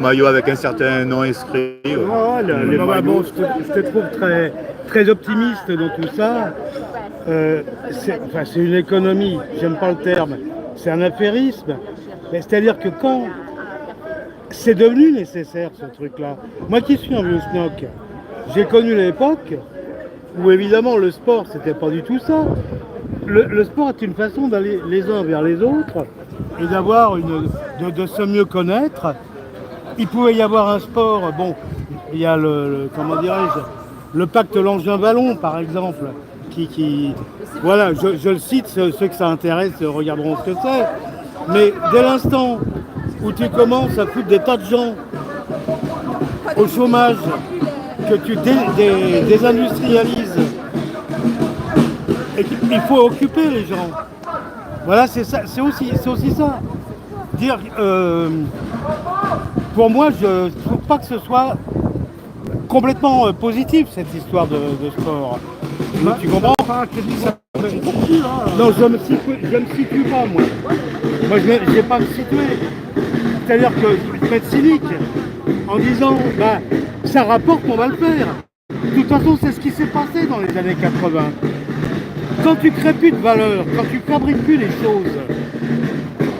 maillot avec un certain nom inscrit. Bon, je te trouve très, très optimiste dans tout ça. C'est une économie, j'aime pas le terme, c'est un affairisme. Mais c'est-à-dire que quand c'est devenu nécessaire ce truc-là, moi qui suis un vieux schnock, j'ai connu l'époque où évidemment le sport c'était pas du tout ça. Le sport est une façon d'aller les uns vers les autres et de se mieux connaître. Il pouvait y avoir un sport, bon, il y a comment dirais-je, le pacte Langevin-Ballon par exemple, voilà, je le cite, ceux que ça intéresse regarderont ce que c'est, mais dès l'instant où tu commences à foutre des tas de gens au chômage, que tu désindustrialises, et qu'il faut occuper les gens, voilà, c'est ça, c'est aussi ça. Dire, pour moi, je ne trouve pas que ce soit complètement positif cette histoire de sport. Tu comprends? Non, je me situe pas, moi. Moi, je n'ai pas me situer. C'est-à-dire que je vais être cynique en disant, bah, ça rapporte, on va le faire. De toute façon, c'est ce qui s'est passé dans les années 80. Quand tu crées plus de valeur, quand tu fabriques plus les choses,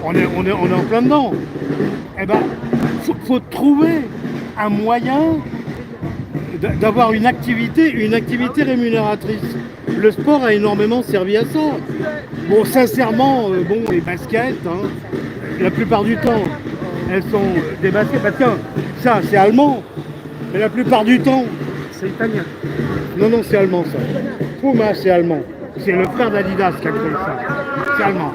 on est en plein dedans. Eh ben, faut trouver un moyen d'avoir une activité rémunératrice. Le sport a énormément servi à ça. Bon, sincèrement, les baskets, hein, la plupart du temps, elles sont des baskets. Parce que ça, c'est allemand. Mais la plupart du temps, c'est italien. Non, c'est allemand ça. Puma, c'est allemand. C'est le frère d'Adidas qui a créé ça. C'est allemand.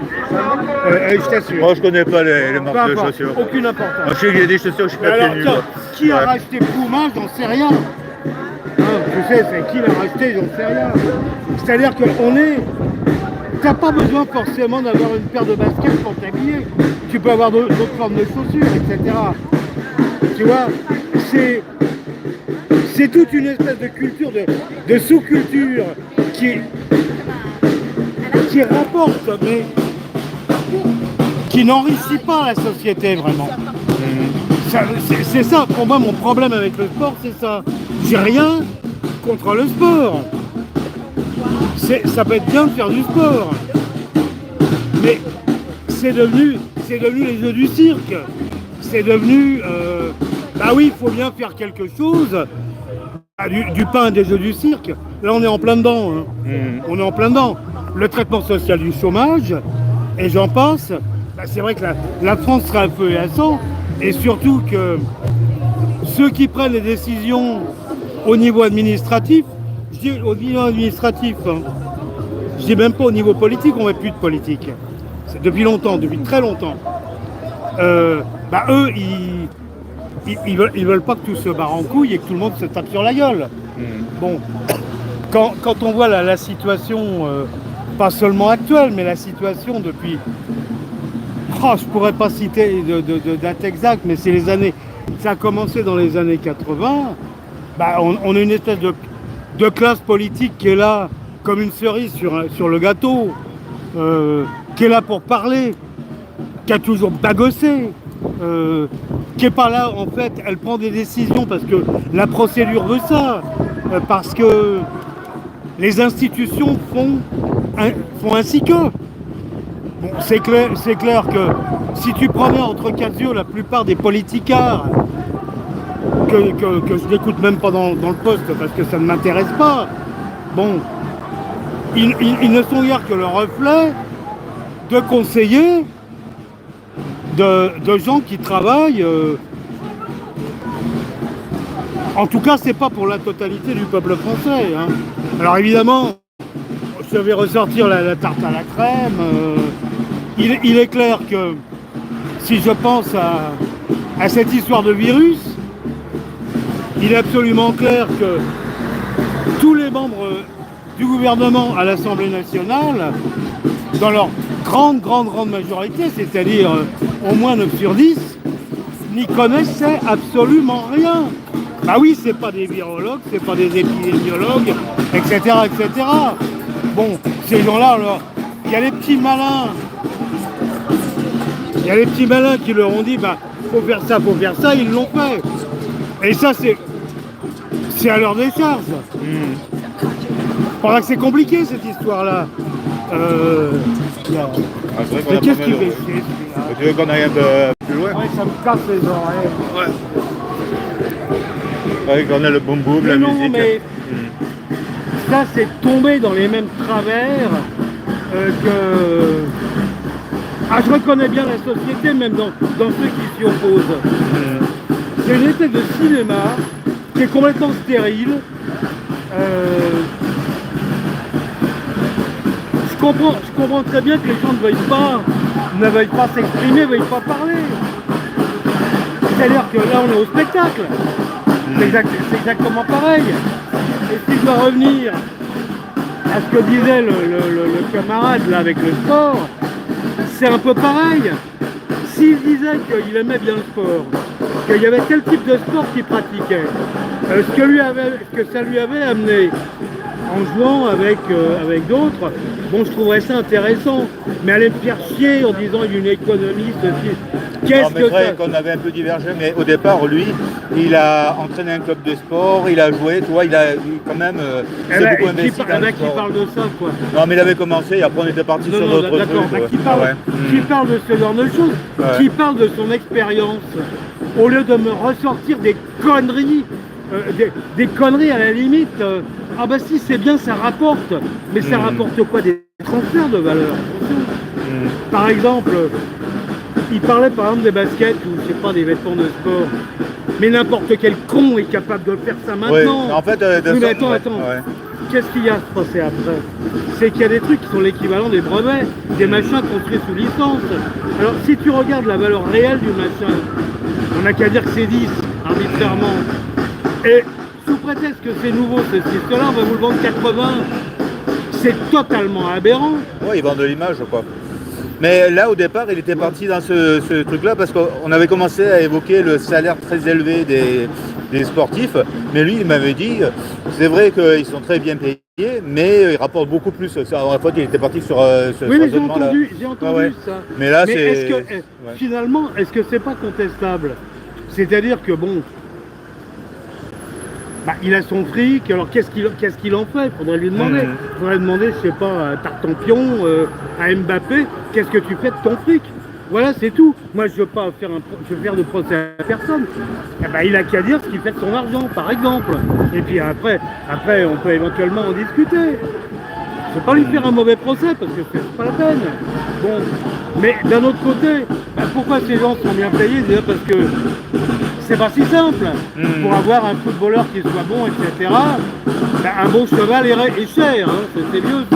Je t'assure. Moi, je connais pas les marques de chaussures. Aucune importance. Moi, je sais qu'il y a des chaussures, je suis pas pieds nus. Qui a racheté Puma, j'en sais rien. Je sais, c'est qui l'a racheté, j'en sais rien. C'est-à-dire qu'on est... T'as pas besoin forcément d'avoir une paire de baskets pour t'habiller. Tu peux avoir d'autres formes de chaussures, etc. Tu vois, c'est toute une espèce de culture, de sous-culture qui rapporte, mais qui n'enrichit pas la société vraiment. C'est ça, pour moi, mon problème avec le sport, c'est ça. J'ai rien contre le sport. Ça peut être bien de faire du sport. Mais c'est devenu les jeux du cirque. C'est devenu... bah oui, il faut bien faire quelque chose. Du pain des jeux du cirque. Là, on est en plein dedans. Hein. On est en plein dedans. Le traitement social du chômage, et j'en passe. Bah, c'est vrai que la France sera un feu et à sang. Et surtout que ceux qui prennent les décisions au niveau administratif, je dis au niveau administratif, hein, je dis même pas au niveau politique, on ne met plus de politique. C'est depuis longtemps, depuis très longtemps. Bah eux, ils veulent pas que tout se barre en couille et que tout le monde se tape sur la gueule. Bon, quand on voit la situation, pas seulement actuelle, mais la situation depuis... je pourrais pas citer de date exacte, mais c'est les années... Ça a commencé dans les années 80. Bah, on a une espèce de classe politique qui est là comme une cerise sur le gâteau, qui est là pour parler, qui a toujours bagossé, qui est pas là, en fait, elle prend des décisions parce que la procédure veut ça, parce que les institutions font ainsi qu'eux. Bon, c'est clair que si tu prenais entre quatre yeux la plupart des politicards que je n'écoute même pas dans le poste parce que ça ne m'intéresse pas, bon, ils ne sont guère que le reflet de conseillers, de gens qui travaillent. En tout cas, c'est pas pour la totalité du peuple français. Hein. Alors évidemment, je vais ressortir la tarte à la crème. Il est clair que si je pense à cette histoire de virus, il est absolument clair que tous les membres du gouvernement à l'Assemblée nationale, dans leur grande majorité, c'est-à-dire au moins 9 sur 10, n'y connaissaient absolument rien. Bah oui, c'est pas des virologues, c'est pas des épidémiologues, etc. Bon, ces gens-là, alors, il y a les petits malins qui leur ont dit, bah, faut faire ça, ils l'ont fait. Et ça, c'est à leur décharge. Pour ça que c'est compliqué cette histoire-là. C'est vrai qu'on Mais a qu'est-ce pas qui mal fait de- chier celui-là? Tu veux qu'on aille un peu plus loin? Ouais, ça me casse les oreilles. Ouais, qu'on a le boom boom, Mais la non, musique. mais ça, c'est tomber dans les mêmes travers que... Ah, je reconnais bien la société, même dans ceux qui s'y opposent. C'est une espèce de cinéma qui est complètement stérile. Je comprends très bien que les gens ne veuillent pas s'exprimer, ne veuillent pas parler. C'est-à-dire que là, on est au spectacle. C'est exactement pareil. Et si je dois revenir à ce que disait le camarade là avec le sport, c'est un peu pareil. S'il disait qu'il aimait bien le sport, qu'il y avait tel type de sport qu'il pratiquait, ce que ça lui avait amené en jouant avec d'autres, bon, je trouverais ça intéressant. Mais aller me faire chier en disant il y a une économie, ceci. Qu'est-ce mais que vrai ça... qu'on avait un peu divergé, mais au départ, lui, il a entraîné un club de sport, il a joué, tu vois, quand même, Eh s'est ben, beaucoup investi dans le qui sport. parle de ça, quoi. Non, mais il avait commencé, et après on était parti sur d'autres trucs. d'accord. Bah, ouais. qui parle, Ah ouais. qui parle de ce genre de choses, Ouais. qui parle de son expérience, au lieu de me ressortir des conneries, des conneries à la limite. Ah bah si, c'est bien, ça rapporte. Mais ça rapporte quoi? Des transferts de valeur. Par exemple, il parlait par exemple des baskets ou je sais pas, des vêtements de sport. Mais n'importe quel con est capable de faire ça maintenant. Ouais. En fait, Oui, mais attends. ouais. Qu'est-ce qu'il y a à se passer après? C'est qu'il y a des trucs qui sont l'équivalent des brevets, des machins construits sous licence. Alors si tu regardes la valeur réelle du machin, on n'a qu'à dire que c'est 10, arbitrairement. Et sous prétexte que c'est nouveau, ceci, cela, on va vous le vendre 80. C'est totalement aberrant. Ouais, ils vendent de l'image, quoi. Mais là, au départ, il était parti dans ce truc-là parce qu'on avait commencé à évoquer le salaire très élevé des sportifs. Mais lui, il m'avait dit, c'est vrai qu'ils sont très bien payés, mais ils rapportent beaucoup plus. Ça, en fait, il était parti sur ce Oui, mais j'ai raisonnement-là. entendu ça. Mais là, est-ce que, ouais. finalement, est-ce que c'est pas contestable? C'est-à-dire que bon, bah, il a son fric, alors qu'est-ce qu'il en fait? Faudrait lui demander. Faudrait demander, je sais pas, à Tartampion, à Mbappé, qu'est-ce que tu fais de ton fric? Voilà, c'est tout. Moi, je veux pas faire de procès à personne. Eh ben, il a qu'à dire ce qu'il fait de son argent, par exemple. Et puis après, on peut éventuellement en discuter. Je vais pas lui faire un mauvais procès parce que c'est pas la peine. Bon, mais d'un autre côté, bah, pourquoi ces gens sont bien payés? Déjà parce que c'est pas si simple. Pour avoir un footballeur qui soit bon, etc., bah, un bon cheval est cher. Hein. C'est vieux ce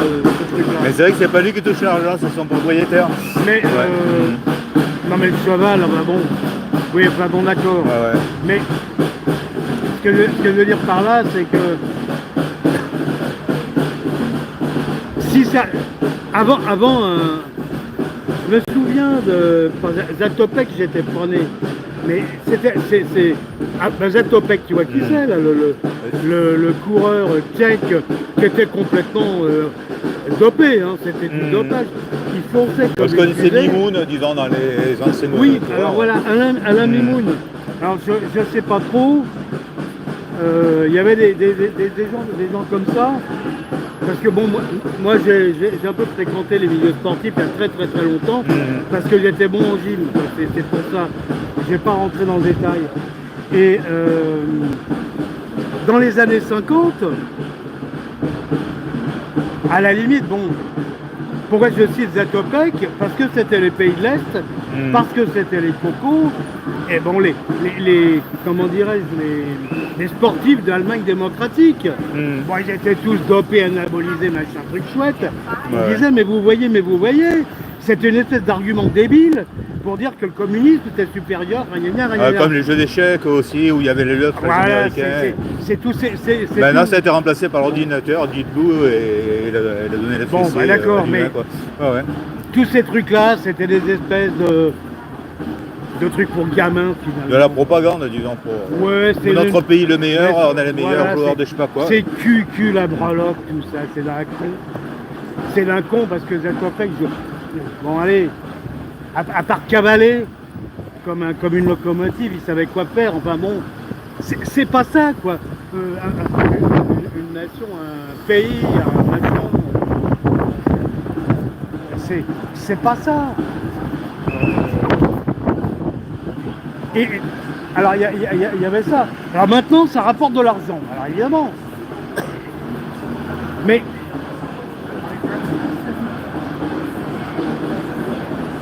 truc-là. Mais c'est vrai que c'est pas lui qui touche l'argent, c'est son propriétaire. Mais non, mais le cheval, bah bon. Oui, enfin bon, d'accord. Ouais. Mais ce que je veux dire par là, c'est que si ça, avant, je me souviens de Zatopek, j'étais pas né, mais Zatopek, tu vois qui c'est là, le coureur tchèque qui était complètement dopé, hein, c'était du dopage. Il fonçait comme Parce que c'est disait. Mimoun, disons, dans les anciennes. Oui, alors voilà, Alain Mimoun. Alors je sais pas trop. Il y avait des gens comme ça. Parce que bon, moi j'ai un peu fréquenté les milieux sportifs il y a très longtemps, parce que j'étais bon au gym, c'est pour ça. Je vais pas rentrer dans le détail. Et dans les années 50, à la limite, bon, pourquoi je cite Zatopek? Parce que c'était les pays de l'Est, parce que c'était les cocos, et bon, les comment dirais-je, les sportifs d'Allemagne démocratique. Bon, ils étaient tous dopés, anabolisés, machin, truc chouette. Ils disaient, mais vous voyez, c'était une espèce d'argument débile pour dire que le communisme était supérieur, comme les jeux d'échecs aussi, où il y avait les lettres voilà, américaines. c'est tout. Maintenant, ça a été remplacé par l'ordinateur, dites-vous, et il a donné les Bon, bah, d'accord, mais ouais. tous ces trucs-là, c'était des espèces de trucs pour gamins, finalement. De la propagande, disons, pour notre pays le meilleur, on a les meilleurs joueurs de je sais pas quoi. C'est cul, la braloque, tout ça, c'est d'un con. C'est d'un con parce que Zatopek, bon allez, à part cavaler, comme une locomotive, ils savaient quoi faire. Enfin bon, c'est pas ça, quoi. Une nation, un pays, un nation, c'est pas ça. Et alors il y avait ça. Alors maintenant, ça rapporte de l'argent. Alors évidemment. Mais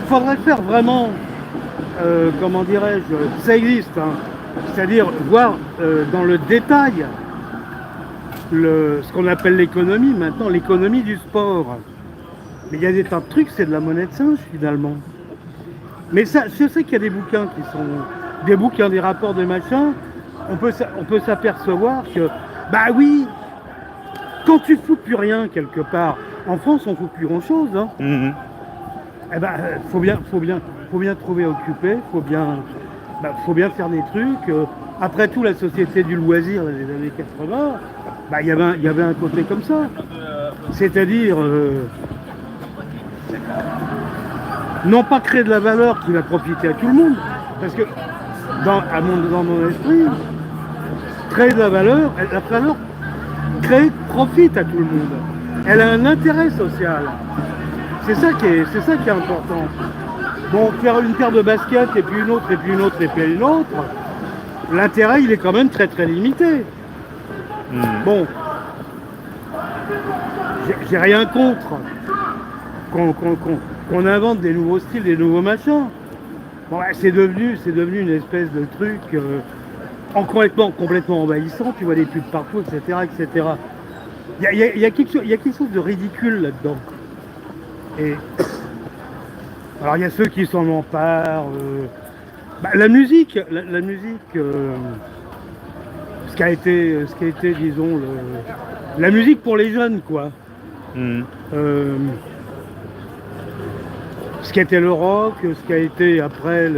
il faudrait faire vraiment, comment dirais-je, ça existe, hein. C'est-à-dire voir dans le détail ce qu'on appelle l'économie, maintenant l'économie du sport. Mais il y a des tas de trucs, c'est de la monnaie de singe finalement. Mais ça, je sais qu'il y a des bouquins qui sont des bouquins, des rapports, des machins. On peut s'apercevoir que, bah oui, quand tu fous plus rien quelque part, en France on fout plus grand chose, hein. Eh ben, faut bien trouver occupé, faut bien faire des trucs. Après tout, la société du loisir des années 80, bah, il y avait un côté comme ça. C'est-à-dire, non pas créer de la valeur qui va profiter à tout le monde, parce que dans mon esprit, créer de la valeur créer profite à tout le monde. Elle a un intérêt social. C'est ça qui est important. Bon, faire une paire de baskets et puis une autre et puis une autre et puis une autre, l'intérêt il est quand même très très limité. Bon, j'ai rien contre qu'on invente des nouveaux styles, des nouveaux machins. Bon, c'est devenu une espèce de truc complètement envahissant. Tu vois des pubs partout, etc., etc. Il y a quelque chose de ridicule là-dedans. Et alors il y a ceux qui s'en emparent. La musique, ce qui a été, disons, la musique pour les jeunes, quoi. Ce qui a été le rock, ce qui a été après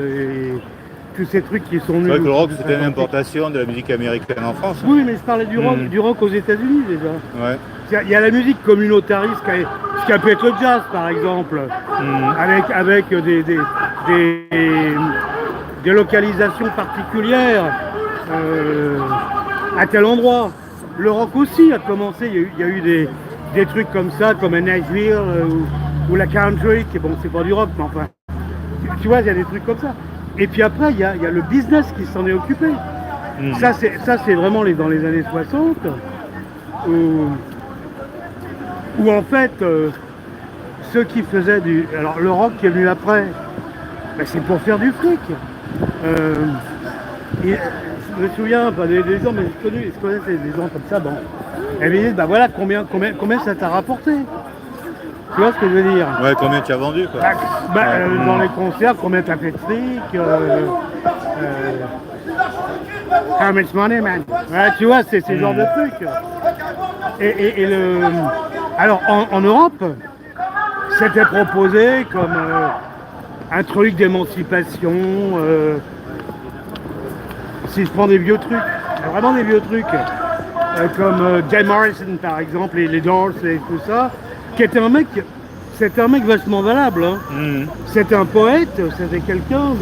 tous ces trucs qui sont venus. C'est vrai que le rock c'était une importation de la musique américaine en France. Oui, mais je parlais du rock aux États-Unis déjà. Ouais. Il y a la musique communautariste, ce qui a pu être le jazz par exemple, avec des localisations particulières à tel endroit. Le rock aussi a commencé, il y a eu des trucs comme ça, comme à Nashville ou la country, qui bon, c'est pas du rock, mais enfin, tu vois, il y a des trucs comme ça. Et puis après, il y a le business qui s'en est occupé. Ça, c'est vraiment dans les années 60, où en fait, ceux qui faisaient alors le rock qui est venu après, ben, c'est pour faire du fric. Et, je me souviens, des gens, mais je connaissais des gens comme ça, bon. Et ils me disent, bah voilà, combien ça t'a rapporté? Tu vois ce que je veux dire? Ouais, combien tu as vendu, quoi. Dans les concerts, combien t'as fait de fric? How much money, man? Ouais, tu vois, c'est ce genre de trucs. Alors, en Europe, c'était proposé comme un truc d'émancipation. Si je prends des vieux trucs, vraiment des vieux trucs, comme Jim Morrison par exemple, les Doors et tout ça, qui était un mec vachement valable. Hein. C'était un poète, c'était quelqu'un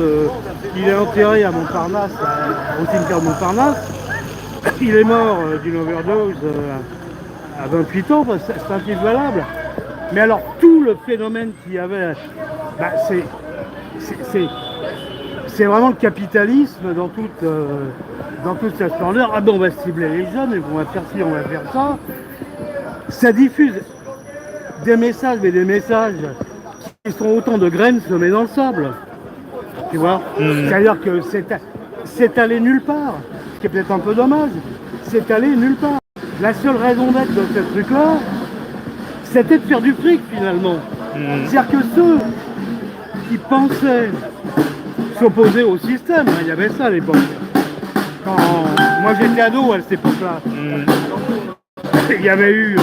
il est enterré à Montparnasse, au cimetière de Montparnasse. Il est mort d'une overdose à 28 ans, c'est un type valable. Mais alors tout le phénomène qu'il y avait, bah, c'est vraiment le capitalisme dans toute sa splendeur. Ah ben on va cibler les jeunes, et on va faire ci, on va faire ça. Ça diffuse des messages, mais des messages qui sont autant de graines semées dans le sable. Tu vois, c'est-à-dire que c'est allé nulle part, ce qui est peut-être un peu dommage. C'est allé nulle part. La seule raison d'être de ce truc-là, c'était de faire du fric finalement. C'est-à-dire que ceux qui pensaient s'opposer au système, il y avait ça à l'époque. Quand moi j'étais ado à cette époque-là, il y avait eu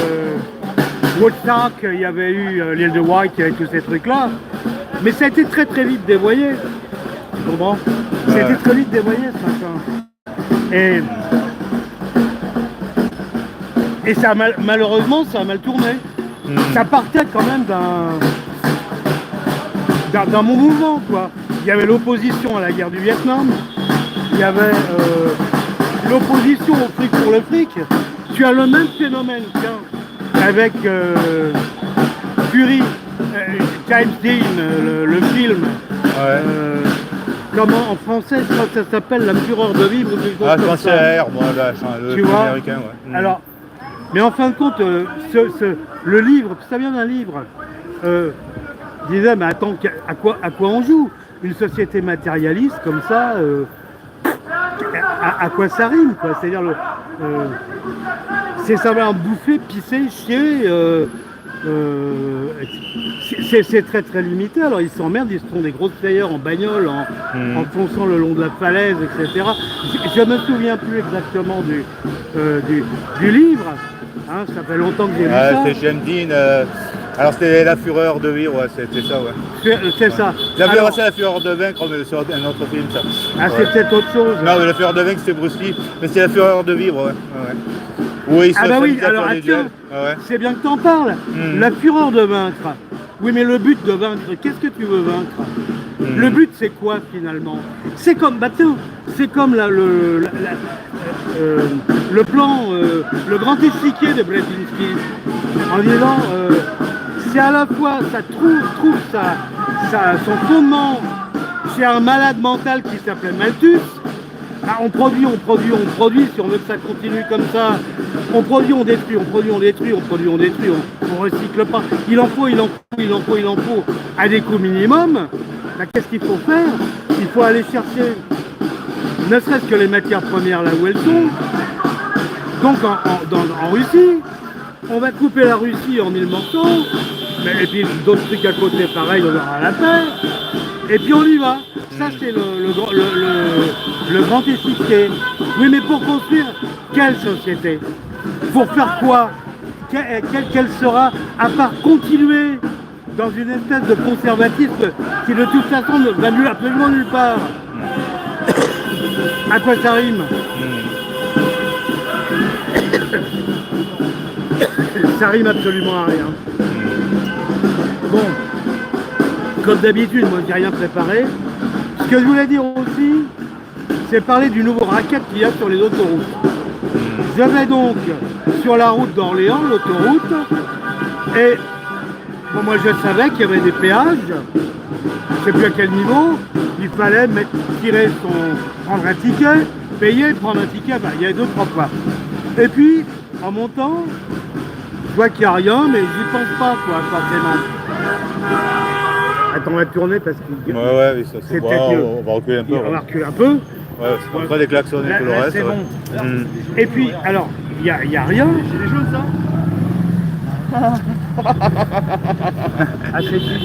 Woodstock, il y avait eu l'île de White, il y avait tous ces trucs-là. Mais ça a été très très vite dévoyé. Tu comprends? Ça a été très vite dévoyé ce machin. Et ça malheureusement ça a mal tourné. Ça partait quand même d'un bon mouvement, quoi. il y avait l'opposition à la guerre du Vietnam, il y avait l'opposition au fric pour le fric. Tu as le même phénomène, tiens, avec Fury, James Dean, le film. Ouais. Comment en français, je crois que ça s'appelle La fureur de vivre ou quelque chose Ah, je comme pensais ça. à R, moi, là, le Tu film vois américain, ouais. Alors, mais en fin de compte, le livre, ça vient d'un livre, disait, mais attends, à quoi on joue? Une société matérialiste comme ça, à quoi ça rime, quoi? C'est-à-dire, c'est savoir bouffer, pisser, chier, c'est très très limité. Alors ils s'emmerdent, ils se font des grosses frayeurs en bagnole, en fonçant le long de la falaise, etc. Je ne me souviens plus exactement du livre, hein, ça fait longtemps que j'ai lu ça. C'est James Dean, alors c'était La fureur de vivre, ouais, c'était ça, ouais. C'est ça. J'avais Alors, aussi La fureur de vaincre, mais sur un autre film, ça. ah, Ouais. c'est peut-être autre chose. Non, mais La fureur de vaincre, c'était Bruce Lee, mais c'est La fureur de vivre, ouais. Ouais. Oui, Ah bah oui, alors les duels. attends, Ouais. c'est bien que t'en parles. La fureur de vaincre. Oui, mais le but de vaincre, qu'est-ce que tu veux vaincre? Le but, c'est quoi finalement? C'est comme, bah tiens, c'est comme le plan, le grand échiquier de Brzezinski, en disant, c'est à la fois, ça trouve son fondement chez un malade mental qui s'appelait Malthus. Ah, on produit, si on veut que ça continue comme ça, on produit, on détruit, on recycle pas. Il en faut, à des coûts minimum. Bah, qu'est-ce qu'il faut faire? Il faut aller chercher, ne serait-ce que les matières premières là où elles sont. Donc en Russie, on va couper la Russie en 1000 morceaux, et puis d'autres trucs à côté, pareil, on aura la paix, et puis on y va. Ça, c'est le grand échiquier. Oui, mais pour construire quelle société? Pour faire quoi? Quelle sera, à part continuer dans une espèce de conservatisme qui, de toute façon, ne va absolument nulle part? À quoi ça rime? Ça rime absolument à rien. Bon, comme d'habitude, moi, j'ai rien préparé. Ce que je voulais dire aussi, c'est parler du nouveau racket qu'il y a sur les autoroutes. Je vais donc sur la route d'Orléans, l'autoroute, et bon, moi je savais qu'il y avait des péages, je ne sais plus à quel niveau, il fallait prendre un ticket, payer, prendre un ticket, ben, il y avait 2-3 fois. Et puis, en montant, je vois qu'il n'y a rien, mais j'y pense pas, quoi, forcément. Attends, on va tourner parce qu'il... Ouais, oui, ça c'est bon, on va reculer un peu. On va reculer un peu. Ouais, c'est comme ça des klaxons et tout le reste. C'est ouais. bon. Et puis, alors, il n'y a rien. C'est des jaunes, ça? Ah, c'est qui?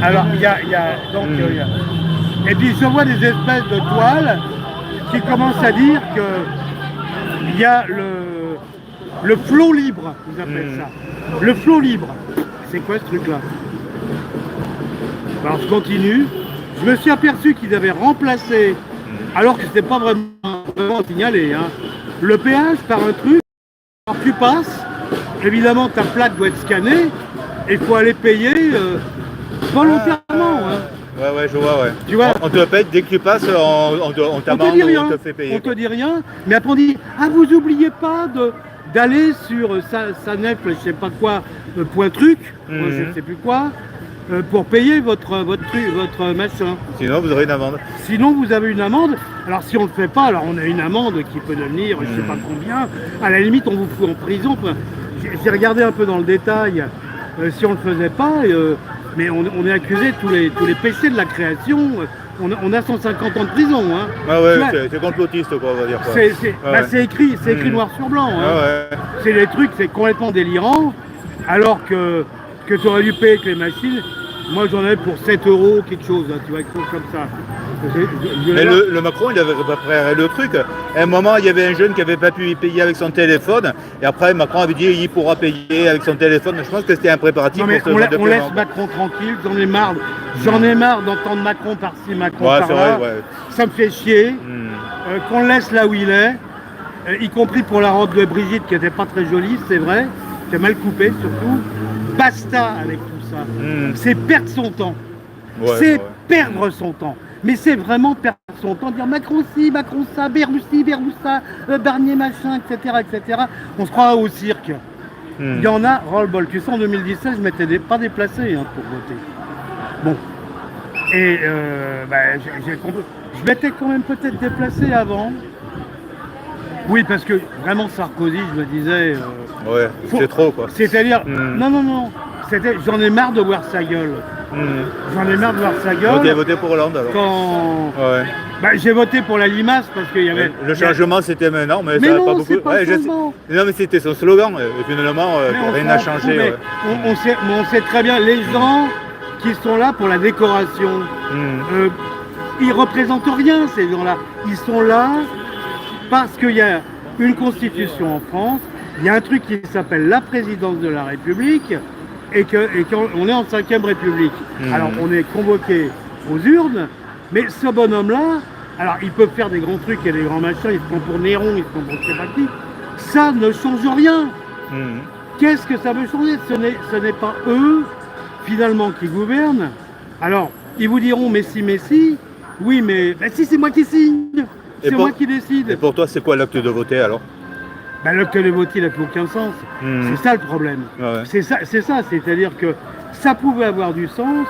Alors, il y a donc... Et puis, je vois des espèces de toiles qui commencent à dire que il y a le flot libre, ils appellent ça. Le flot libre. C'est quoi ce truc-là? Alors je continue, je me suis aperçu qu'ils avaient remplacé, alors que c'était pas vraiment signalé, hein, le péage par un truc. Alors tu passes, évidemment ta plaque doit être scannée, et il faut aller payer volontairement. Hein. Ouais, je vois, ouais. Tu vois, on te paye dès que tu passes, on t'amende ou on te fait payer. On te dit rien, mais après on dit, ah vous oubliez pas d'aller sur Sanef, je sais pas quoi, point truc, moi, je sais plus quoi, pour payer votre machin. Sinon, vous aurez une amende. Sinon, vous avez une amende. Alors, si on ne le fait pas, alors on a une amende qui peut devenir, je ne sais pas combien. À la limite, on vous fout en prison. J'ai regardé un peu dans le détail, si on ne le faisait pas, mais on est accusé de tous les péchés de la création. On a 150 ans de prison. Hein. Ah ouais, c'est complotiste, quoi, on va dire. C'est écrit noir sur blanc. Hein. Ah ouais. C'est des trucs, c'est complètement délirant. Alors que tu aurais dû payer avec les machines, moi j'en avais pour 7 €, quelque chose, hein, tu vois, quelque chose comme ça. Mais le Macron, il avait préparé le truc. À un moment, il y avait un jeune qui n'avait pas pu y payer avec son téléphone. Et après, Macron avait dit qu'il pourra payer avec son téléphone. Je pense que c'était un préparatif non, mais pour ce genre de on laisse paiement. Macron tranquille, j'en ai marre d'entendre Macron par-ci, Macron par-là. Vrai, ouais. Ça me fait chier. Qu'on le laisse là où il est, y compris pour la robe de Brigitte qui n'était pas très jolie, c'est vrai, qui est mal coupée surtout. Basta avec tout ça. C'est perdre son temps. Ouais, C'est perdre son temps. Mais c'est vraiment perdre son temps, dire Macron ci, Macron ça, Bayrou ci, Bayrou ça, Barnier machin, etc., etc. On se croit au cirque. Il y en a ras-le-bol. Tu sais, en 2017, je m'étais pas déplacé pour voter. Bon. Et je m'étais quand même peut-être déplacé avant. Oui, parce que vraiment Sarkozy, je me disais... Ouais, c'est trop quoi. C'est-à-dire... Non. J'en ai marre de voir sa gueule. J'en ai marre de voir sa gueule. Donc tu as voté pour Hollande alors Ouais. J'ai voté pour la limace parce qu'il y avait... Le changement c'était maintenant, mais ça non, n'a pas beaucoup... c'est pas le changement. Non mais c'était son slogan, et finalement rien n'a changé. Mais on sait très bien, les gens qui sont là pour la décoration, ils représentent rien ces gens-là. Ils sont là parce qu'il y a une constitution en France, il y a un truc qui s'appelle la présidence de la République, et qu'on est en 5e République. Alors on est convoqué aux urnes, mais ce bonhomme-là, alors il peut faire des grands trucs et des grands machins, il se prend pour Néron, il se prend pour je sais pas qui, ça ne change rien. Qu'est-ce que ça veut changer? Ce n'est pas eux, finalement, qui gouvernent. Alors, ils vous diront, mais si, oui, mais si, c'est moi qui signe, c'est moi qui décide. Et pour toi, c'est quoi l'acte de voter alors? L'acte de voter n'a plus aucun sens. C'est ça le problème. Ouais. C'est ça, c'est-à-dire que ça pouvait avoir du sens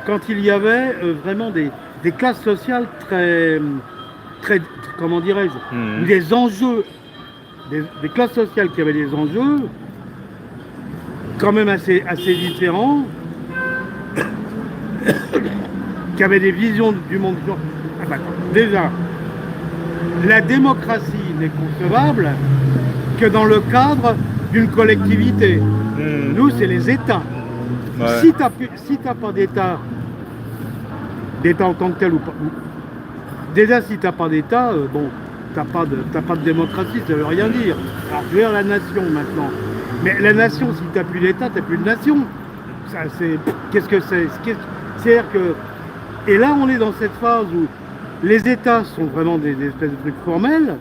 quand il y avait vraiment des classes sociales très comment dirais-je, des enjeux, des classes sociales qui avaient des enjeux quand même assez différents, qui avaient des visions du monde. Déjà, la démocratie n'est concevable que dans le cadre d'une collectivité. Nous, c'est les États. Ouais. Si t'as pas d'État en tant que tel ou pas, déjà si t'as pas d'État, t'as pas de démocratie, ça veut rien dire. Alors je veux dire la nation maintenant. Mais la nation, si t'as plus d'État, t'as plus de nation. Ça, qu'est-ce que c'est? C'est-à-dire que... Et là, on est dans cette phase où les États sont vraiment des espèces de trucs formels,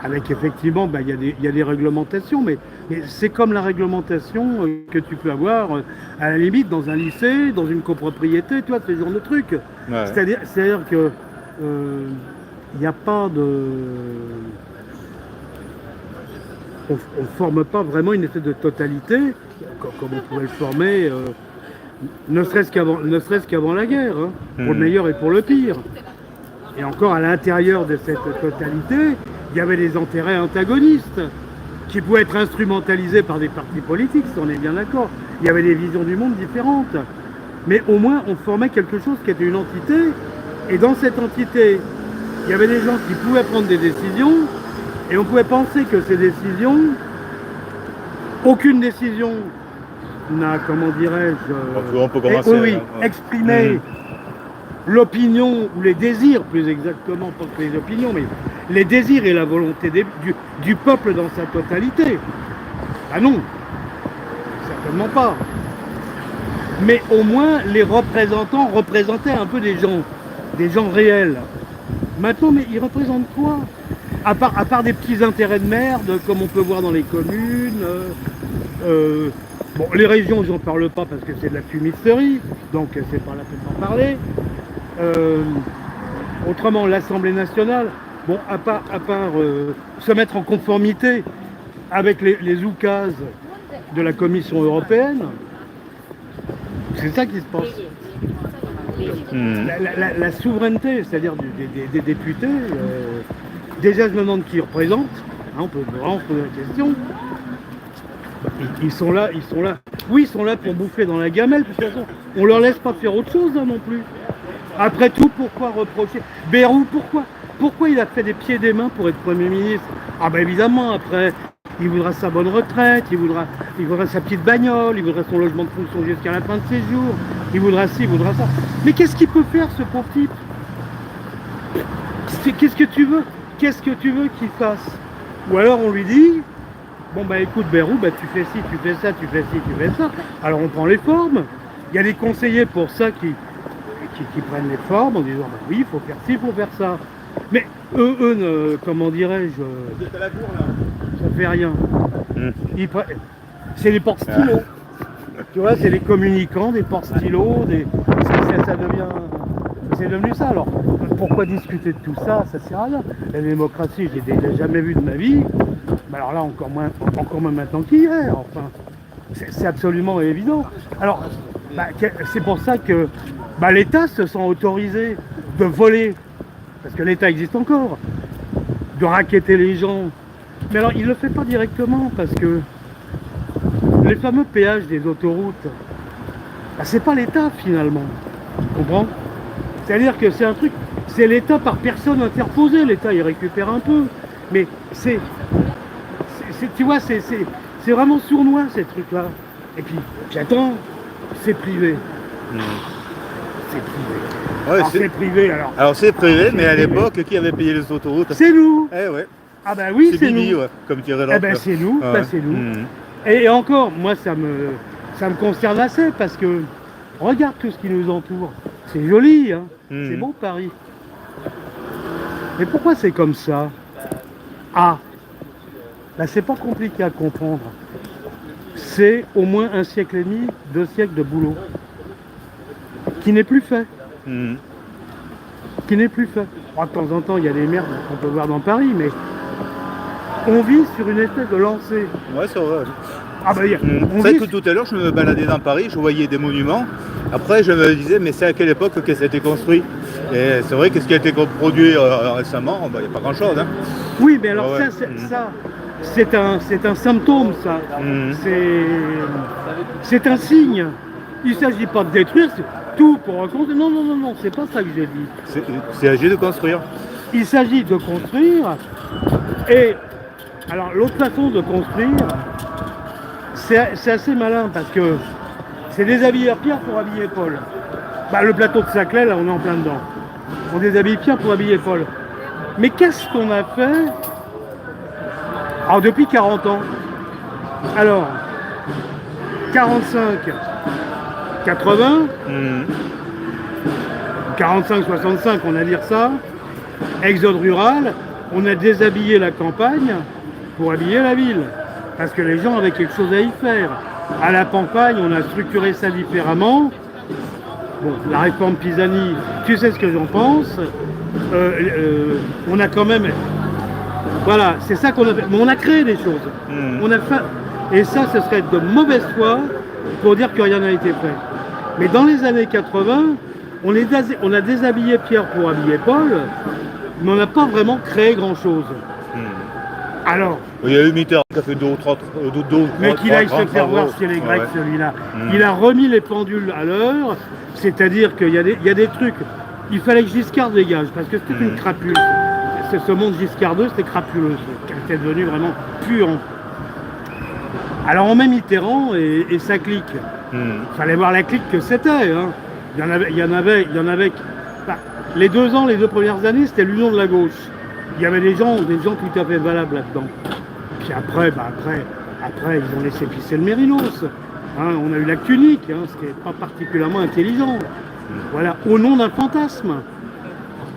avec effectivement, il y a des réglementations, mais c'est comme la réglementation que tu peux avoir à la limite dans un lycée, dans une copropriété, tu vois, ce genre de trucs. Ouais. C'est-à-dire que il n'y a pas de... On ne forme pas vraiment une espèce de totalité, comme on pourrait le former, ne serait-ce qu'avant la guerre, pour le meilleur et pour le pire. Et encore à l'intérieur de cette totalité, il y avait des intérêts antagonistes qui pouvaient être instrumentalisés par des partis politiques, si on est bien d'accord. Il y avait des visions du monde différentes. Mais au moins, on formait quelque chose qui était une entité. Et dans cette entité, il y avait des gens qui pouvaient prendre des décisions. Et on pouvait penser que ces décisions, aucune décision n'a, comment dirais-je, on peut commencer, exprimé l'opinion, ou les désirs plus exactement, pas que les opinions, mais les désirs et la volonté du peuple dans sa totalité. Ah non, certainement pas. Mais au moins, les représentants représentaient un peu des gens réels. Maintenant, mais ils représentent quoi? À part des petits intérêts de merde, comme on peut voir dans les communes. Bon, les régions, j'en parle pas parce que c'est de la fumisterie, donc c'est pas la peine d'en parler. Autrement, l'Assemblée nationale, bon, à part se mettre en conformité avec les oukases de la Commission européenne, c'est ça qui se passe. La souveraineté, c'est-à-dire des députés, déjà je me demande qui ils représentent, on peut vraiment se poser la question. Ils sont là. Oui, ils sont là pour bouffer dans la gamelle, de toute façon. On leur laisse pas faire autre chose non plus. Après tout, pourquoi reprocher Bayrou, pourquoi il a fait des pieds et des mains pour être Premier ministre? Ah ben évidemment, après, il voudra sa bonne retraite, il voudra sa petite bagnole, il voudra son logement de fonction jusqu'à la fin de ses jours, il voudra ci, il voudra ça. Mais qu'est-ce qu'il peut faire, ce pauvre type? Qu'est-ce que tu veux qu'il fasse? Ou alors on lui dit, bon bah écoute Bayrou, bah tu fais ci, tu fais ça, tu fais ci, tu fais ça. Alors on prend les formes. Il y a des conseillers pour ça qui prennent les formes en disant bah oui, il faut faire ci, il faut faire ça. Mais eux comment dirais-je, ça fait rien. C'est des porte-stylos. Tu vois, c'est des communicants, des porte-stylos, ça devient... C'est devenu ça. Alors, pourquoi discuter de tout ça? Ça sert à rien. La démocratie, je l'ai jamais vue de ma vie. Mais alors là, encore moins maintenant qu'hier. Enfin, c'est absolument évident. Alors, c'est pour ça que l'État se sent autorisé de voler, parce que l'État existe encore, de racketter les gens. Mais alors, il ne le fait pas directement, parce que les fameux péages des autoroutes, c'est pas l'État finalement. Tu comprends? C'est-à-dire que c'est un truc, c'est l'État par personne interposée. L'État, il récupère un peu. Mais tu vois, c'est vraiment sournois, ces trucs-là. Et puis, j'attends, c'est privé. C'est privé. Ouais, Alors, c'est privé, alors. Alors c'est privé, mais à privé. l'époque, qui avait payé les autoroutes? C'est nous. Eh ouais. Ah ben oui, c'est Bibi, nous. ouais, comme dirait Eh l'autre. ben c'est nous, Ouais. c'est nous. Et encore, moi, ça me concerne assez, parce que regarde tout ce qui nous entoure. C'est joli, hein. C'est beau Paris. Mais pourquoi c'est comme ça? Ah, c'est pas compliqué à comprendre. C'est au moins 1 siècle et demi, 2 siècles de boulot qui n'est plus fait. Qui n'est plus fait. Oh, de temps en temps, il y a des merdes qu'on peut voir dans Paris, mais on vit sur une espèce de lancée. Ouais, c'est vrai. Ah bah, C'est vrai que tout à l'heure, je me baladais dans Paris, je voyais des monuments. Après, je me disais, mais c'est à quelle époque que ça a été construit? Et c'est vrai que ce qui a été produit récemment, il n'y a pas grand-chose. Hein. Oui, mais alors Ouais. ça, c'est un symptôme, ça. C'est un signe. Il ne s'agit pas de détruire tout pour reconstruire. Non, c'est pas ça que j'ai dit. C'est âgé de construire. Il s'agit de construire. Et alors, l'autre façon de construire, c'est assez malin, parce que c'est déshabiller Pierre pour habiller Paul. Le plateau de Saclay, là, on est en plein dedans. On déshabille Pierre pour habiller Paul. Mais qu'est-ce qu'on a fait? Alors, depuis 40 ans. Alors, 45, 80, 45, 65, on va dire ça. Exode rural, on a déshabillé la campagne pour habiller la ville. Parce que les gens avaient quelque chose à y faire. À la campagne, on a structuré ça différemment. Bon, la réforme Pisani, tu sais ce que j'en pense. On a quand même... Voilà, c'est ça qu'on a fait. Mais on a créé des choses. On a fait... Et ça, ce serait de mauvaise foi pour dire que rien n'a été fait. Mais dans les années 80, on a déshabillé Pierre pour habiller Paul, mais on n'a pas vraiment créé grand-chose. Alors... Il y a eu Mitterrand qui a fait 2 ou 3... Mais qu'il aille se faire voir chez les Grecs, celui-là. Il a remis les pendules à l'heure, c'est-à-dire qu'il y a des trucs... Il fallait que Giscard dégage, parce que c'était une crapule. Ce monde Giscardeux, c'était crapuleux. C'était devenu vraiment puant. Alors on met Mitterrand et sa clique. Fallait voir la clique que c'était. Hein. Il y en avait. Les 2 ans, les 2 premières années, c'était l'union de la gauche. Il y avait des gens tout à fait valables là-dedans. Puis après, ils ont laissé pisser le Mérinos. Hein, on a eu l'acte unique, ce qui n'est pas particulièrement intelligent. Voilà, au nom d'un fantasme.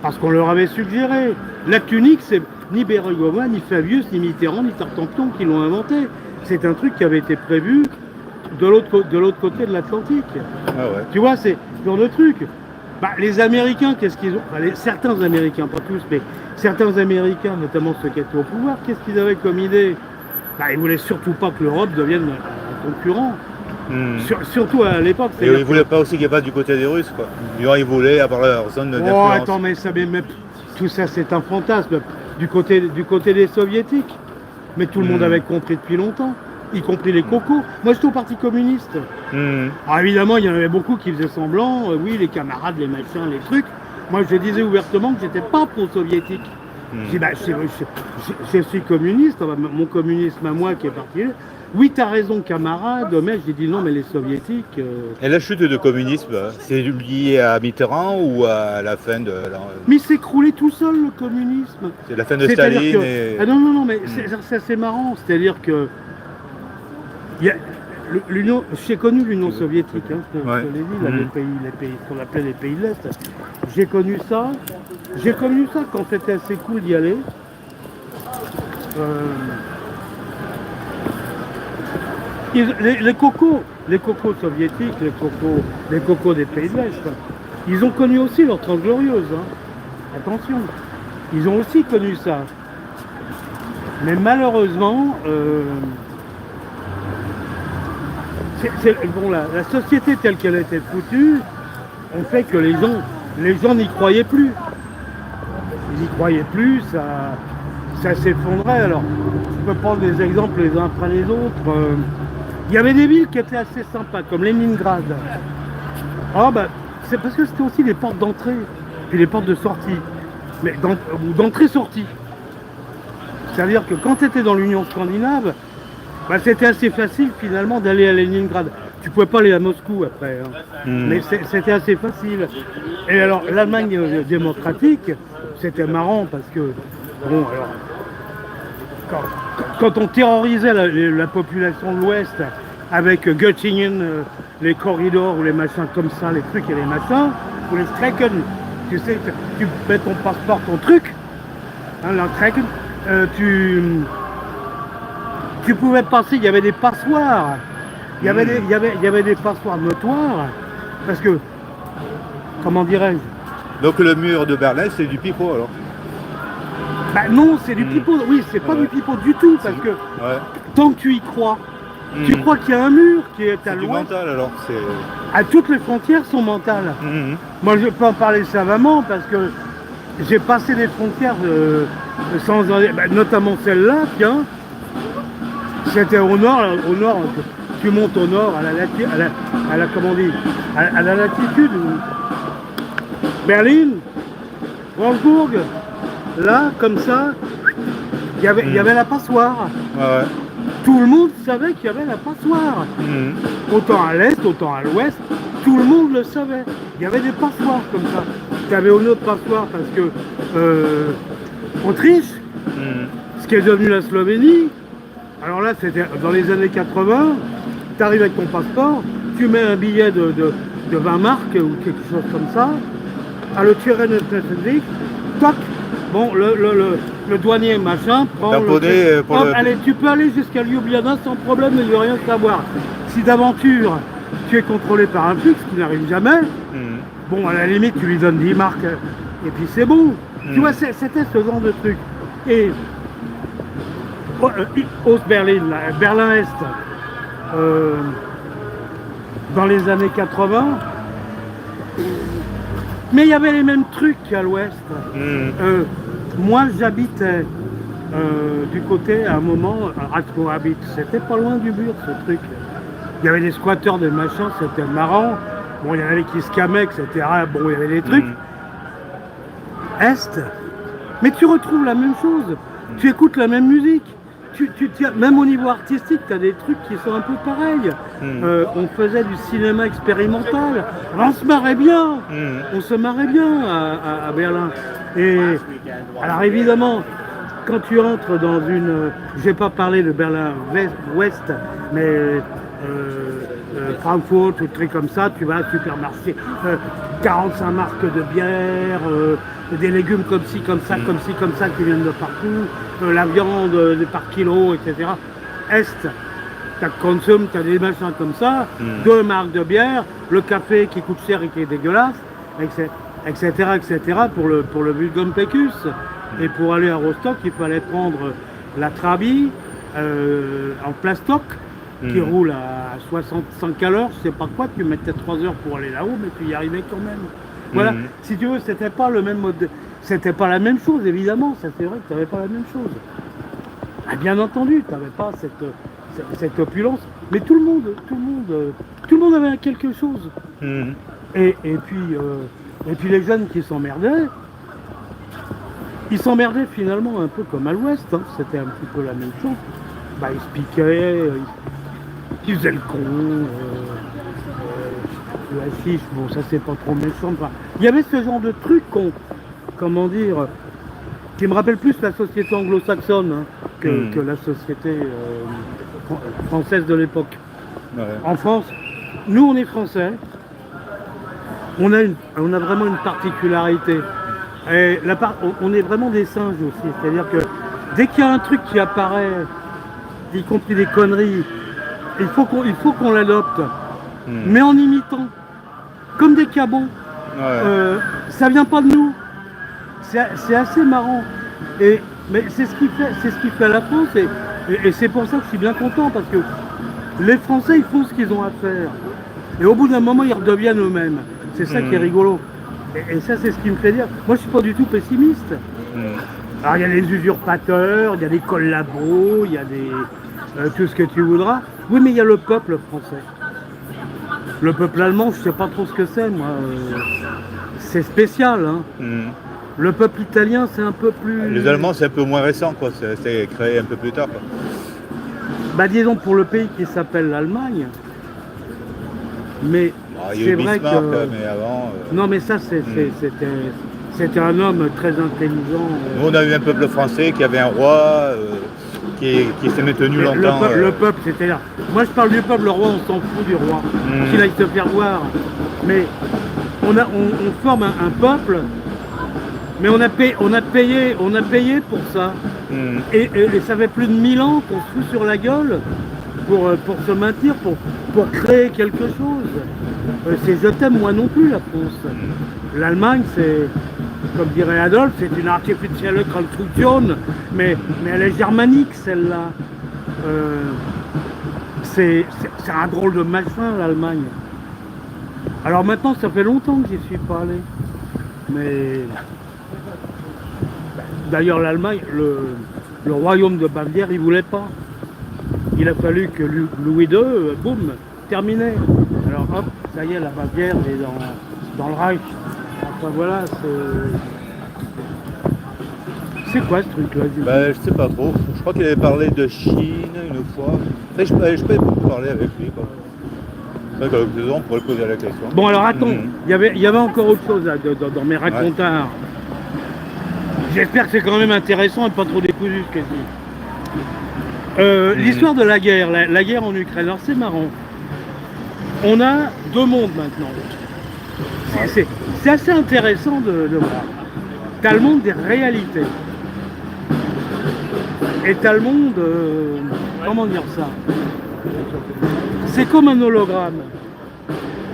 Parce qu'on leur avait suggéré. L'acte unique, c'est ni Bérégovoy, ni Fabius, ni Mitterrand, ni Tartampion qui l'ont inventé. C'est un truc qui avait été prévu de l'autre côté de l'Atlantique. Ah ouais. Tu vois, c'est ce genre de truc. Les Américains, qu'est-ce qu'ils ont... certains Américains, pas tous, mais certains Américains, notamment ceux qui étaient au pouvoir, qu'est-ce qu'ils avaient comme idée? Ils voulaient surtout pas que l'Europe devienne un concurrent. Surtout à l'époque. Et ils ne voulaient pas aussi qu'il n'y ait pas du côté des Russes, quoi. Ils voulaient avoir leur zone d'influence. Oh, attends, mais tout ça, c'est un fantasme du côté des Soviétiques. Mais tout le monde avait compris depuis longtemps, y compris les cocos. Moi, j'étais au Parti communiste. Alors évidemment, il y en avait beaucoup qui faisaient semblant, oui, les camarades, les machins, les trucs. Moi, je disais ouvertement que j'étais pas pro-soviétique. Je dis, je suis communiste, mon communisme à moi qui est parti. Oui, t'as raison, camarade, mais j'ai dit non, mais les soviétiques... Et la chute du communisme, c'est lié à Mitterrand ou à la fin de... Mais il s'est écroulé tout seul, le communisme. C'est la fin de Staline et... Ah non, mais c'est assez marrant, c'est-à-dire que... J'ai connu l'Union soviétique, je te l'ai dit, là, les pays, ce qu'on appelait les pays de l'Est. J'ai connu ça quand c'était assez cool d'y aller. Les cocos soviétiques, les cocos des pays de l'Est, Ils ont connu aussi leur 30 glorieuses, hein. Attention, ils ont aussi connu ça. Mais malheureusement, bon, la société telle qu'elle était foutue, on fait que les gens n'y croyaient plus. Ils n'y croyaient plus, ça s'effondrait. Alors, je peux prendre des exemples les uns après les autres. Il y avait des villes qui étaient assez sympas, comme Leningrad. Ah bah, c'est parce que c'était aussi les portes d'entrée, puis les portes de sortie, mais d'entrée-sortie. C'est-à-dire que quand tu étais dans l'Union scandinave, bah, c'était assez facile finalement d'aller à Leningrad. Tu pouvais pas aller à Moscou après, hein. Mais c'était assez facile. Et alors l'Allemagne démocratique, c'était marrant parce que, bon, alors, quand on terrorisait la population de l'Ouest avec Göttingen, les corridors ou les machins comme ça, les trucs et les machins, ou les Strecken, tu sais, tu mets ton passeport, ton truc, hein, la Strecken, tu pouvais passer, il y avait des passoires, il y avait des passoires notoires, parce que, comment dirais-je? Donc le mur de Berlin, c'est du pipeau alors. Bah non, c'est du pipeau, oui, c'est pas du pipeau du tout, parce que tant que tu y crois, tu crois qu'il y a un mur qui est à du l'ouest. mental alors. Toutes les frontières sont mentales. Moi, je peux en parler savamment parce que j'ai passé des frontières sans, notamment celle-là, tiens. C'était au nord, tu montes au nord à la comment on dit, à la latitude. Berlin, Wolfsburg, là, comme ça, il y avait la passoire. Ouais. Tout le monde savait qu'il y avait la passoire. Autant à l'est, autant à l'ouest, tout le monde le savait. Il y avait des passoires comme ça. Tu avais une autre passoire parce que Autriche, ce qui est devenu la Slovénie, alors là c'était dans les années 80, tu arrives avec ton passeport, tu mets un billet de 20 marques ou quelque chose comme ça, à le tirer de toc, bon, le douanier machin prend allez, tu peux aller jusqu'à Ljubljana sans problème et ne rien savoir. Si d'aventure tu es contrôlé par un flic, ce qui n'arrive jamais, bon, à la limite tu lui donnes 10 marques et puis c'est bon. Tu vois, c'était ce genre de truc. Et Ost-Berlin, Berlin-Est, dans les années 80, mais il y avait les mêmes trucs qu'à l'ouest. Moi, j'habitais du côté, à un moment, à Ratmoabit. C'était pas loin du mur, ce truc. Il y avait des squatteurs, des machins, c'était marrant. Bon, il y en avait qui se camaient, etc. Bon, il y avait des trucs. Est, mais tu retrouves la même chose. Tu écoutes la même musique. Même au niveau artistique, tu as des trucs qui sont un peu pareils. On faisait du cinéma expérimental. On se marrait bien. On se marrait bien à Berlin. Et alors évidemment, quand tu entres dans une... Je vais pas parler de Berlin-Ouest, mais Francfort, tout truc comme ça, tu vas à un supermarché, 45 marques de bière, des légumes comme ci, comme ça, comme ci, comme ça, qui viennent de partout, la viande par kilo, etc. Est, t'as Consum, t'as des machins comme ça, 2 marques de bière, le café qui coûte cher et qui est dégueulasse, etc., pour le Vulgum Pecus. Et pour aller à Rostock, il fallait prendre la Trabi en plastoc, qui roule à 65 à l'heure, je sais pas quoi, tu mettais 3 heures pour aller là-haut, mais tu y arrivais quand même. Voilà, si tu veux, c'était pas le même mode, c'était pas la même chose, évidemment, ça c'est vrai que tu n'avais pas la même chose. Ah, bien entendu, tu n'avais pas cette opulence, mais tout le monde avait quelque chose. Et puis les jeunes qui s'emmerdaient, ils s'emmerdaient finalement un peu comme à l'ouest, hein. C'était un petit peu la même chose. Bah, ils se piquaient, ils faisaient le con, le hashish, bon ça c'est pas trop méchant. Enfin, il y avait ce genre de trucs comment dire, qui me rappelle plus la société anglo-saxonne, hein, que la société française de l'époque. Ouais. En France, nous on est français, on a vraiment une particularité. Et on est vraiment des singes aussi, c'est-à-dire que dès qu'il y a un truc qui apparaît, y compris des conneries, il faut qu'on l'adopte, mais en imitant, comme des cabots. ça vient pas de nous. C'est assez marrant. Mais c'est ce qui fait la France. Et c'est pour ça que je suis bien content, parce que les Français, ils font ce qu'ils ont à faire. Et au bout d'un moment, ils redeviennent eux-mêmes. C'est ça qui est rigolo. Et ça, c'est ce qui me fait dire. Moi, je suis pas du tout pessimiste. Alors, il y a les usurpateurs, il y a des collabos, il y a tout ce que tu voudras. Oui, mais il y a le peuple français. Le peuple allemand, je sais pas trop ce que c'est, moi. C'est spécial, hein. Le peuple italien, c'est un peu plus... Les Allemands, c'est un peu moins récent, quoi. C'est créé un peu plus tard, quoi. Bah, disons, pour le pays qui s'appelle l'Allemagne. Mais c'est vrai que... mais avant... Non, mais ça, c'était un homme très intelligent. Nous, on a eu un peuple français qui avait un roi qui s'est maintenu longtemps. Le peuple, c'est-à-dire... Moi, je parle du peuple, le roi, on s'en fout du roi. Qu'il aille se faire voir. Mais on forme un peuple... Mais on a payé pour ça. Et ça fait plus de 1000 ans qu'on se fout sur la gueule pour se maintenir, pour créer quelque chose. C'est je t'aime moi non plus, la France. L'Allemagne, c'est, comme dirait Adolphe, c'est une artificielle construction, mais elle est germanique, celle-là. C'est un drôle de machin, l'Allemagne. Alors maintenant, ça fait longtemps que j'y suis pas allé. Mais... D'ailleurs, l'Allemagne, le royaume de Bavière, il voulait pas. Il a fallu que Louis II, boum, terminé. Alors hop, ça y est, la Bavière est dans le Reich. Enfin voilà, c'est quoi ce truc-là? Je sais pas trop. Je crois qu'il avait parlé de Chine une fois. Je peux beaucoup parler avec lui, quoi. On pourrait poser la question. Bon, alors attends, il y avait encore autre chose là, dans mes racontards. J'espère que c'est quand même intéressant et pas trop décousu ce que je dis. L'histoire de la guerre, la guerre en Ukraine, alors c'est marrant. On a deux mondes maintenant. C'est assez intéressant de voir. T'as le monde des réalités. Et t'as le monde... comment dire ça? C'est comme un hologramme.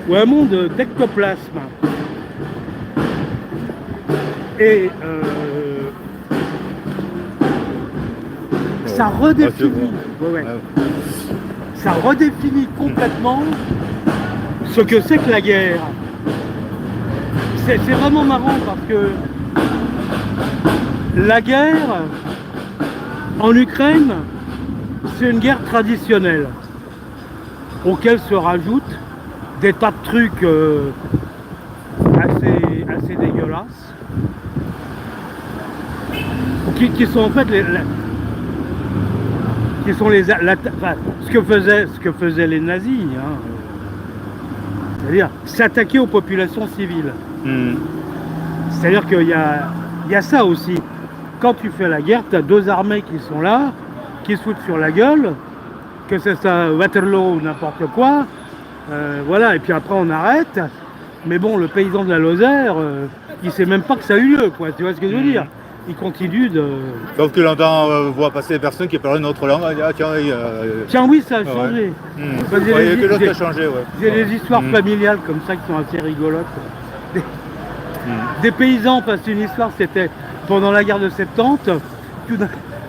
Ou un monde d'ectoplasme. Et... ça redéfinit, ça redéfinit complètement ce que c'est que la guerre. C'est vraiment marrant parce que la guerre en Ukraine, c'est une guerre traditionnelle auquel se rajoutent des tas de trucs assez dégueulasses qui sont en fait qui sont ce que faisaient les nazis, hein. C'est-à-dire s'attaquer aux populations civiles. C'est-à-dire qu'il y a ça aussi. Quand tu fais la guerre, tu as deux armées qui sont là, qui se foutent sur la gueule, que c'est ça, Waterloo ou n'importe quoi. Voilà, et puis après on arrête. Mais bon, le paysan de la Lozère, il sait même pas que ça a eu lieu, quoi. Tu vois ce que je veux dire? Il continue de... Sauf que l'entend voir passer des personnes qui parlent une autre langue. Ah, tiens, oui, ça a changé. Il y a quelque chose qui a changé, ouais. J'ai des histoires familiales comme ça qui sont assez rigolotes. Des paysans, parce qu'une histoire, c'était pendant la guerre de 70,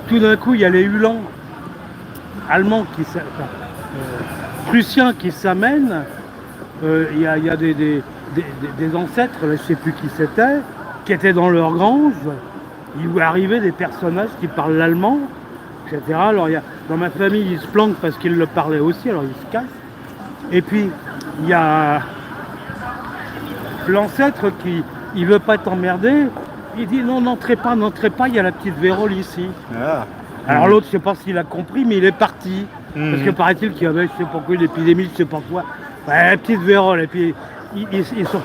tout d'un coup, il y a les Uhlans allemands, prussiens qui s'amènent. Il y a des ancêtres, là, je ne sais plus qui c'était, qui étaient dans leur grange. Il voit arriver des personnages qui parlent l'allemand, etc. Alors, dans ma famille, ils se planquent parce qu'ils le parlaient aussi, alors ils se cachent. Et puis, il y a l'ancêtre qui ne veut pas être emmerdé. Il dit non, n'entrez pas, il y a la petite vérole ici. Ah. Alors l'autre, je ne sais pas s'il a compris, mais il est parti. Parce que paraît-il qu'il y avait, je ne sais pas quoi, une épidémie, je ne sais pas quoi. Ouais, la petite vérole, et puis ils sont...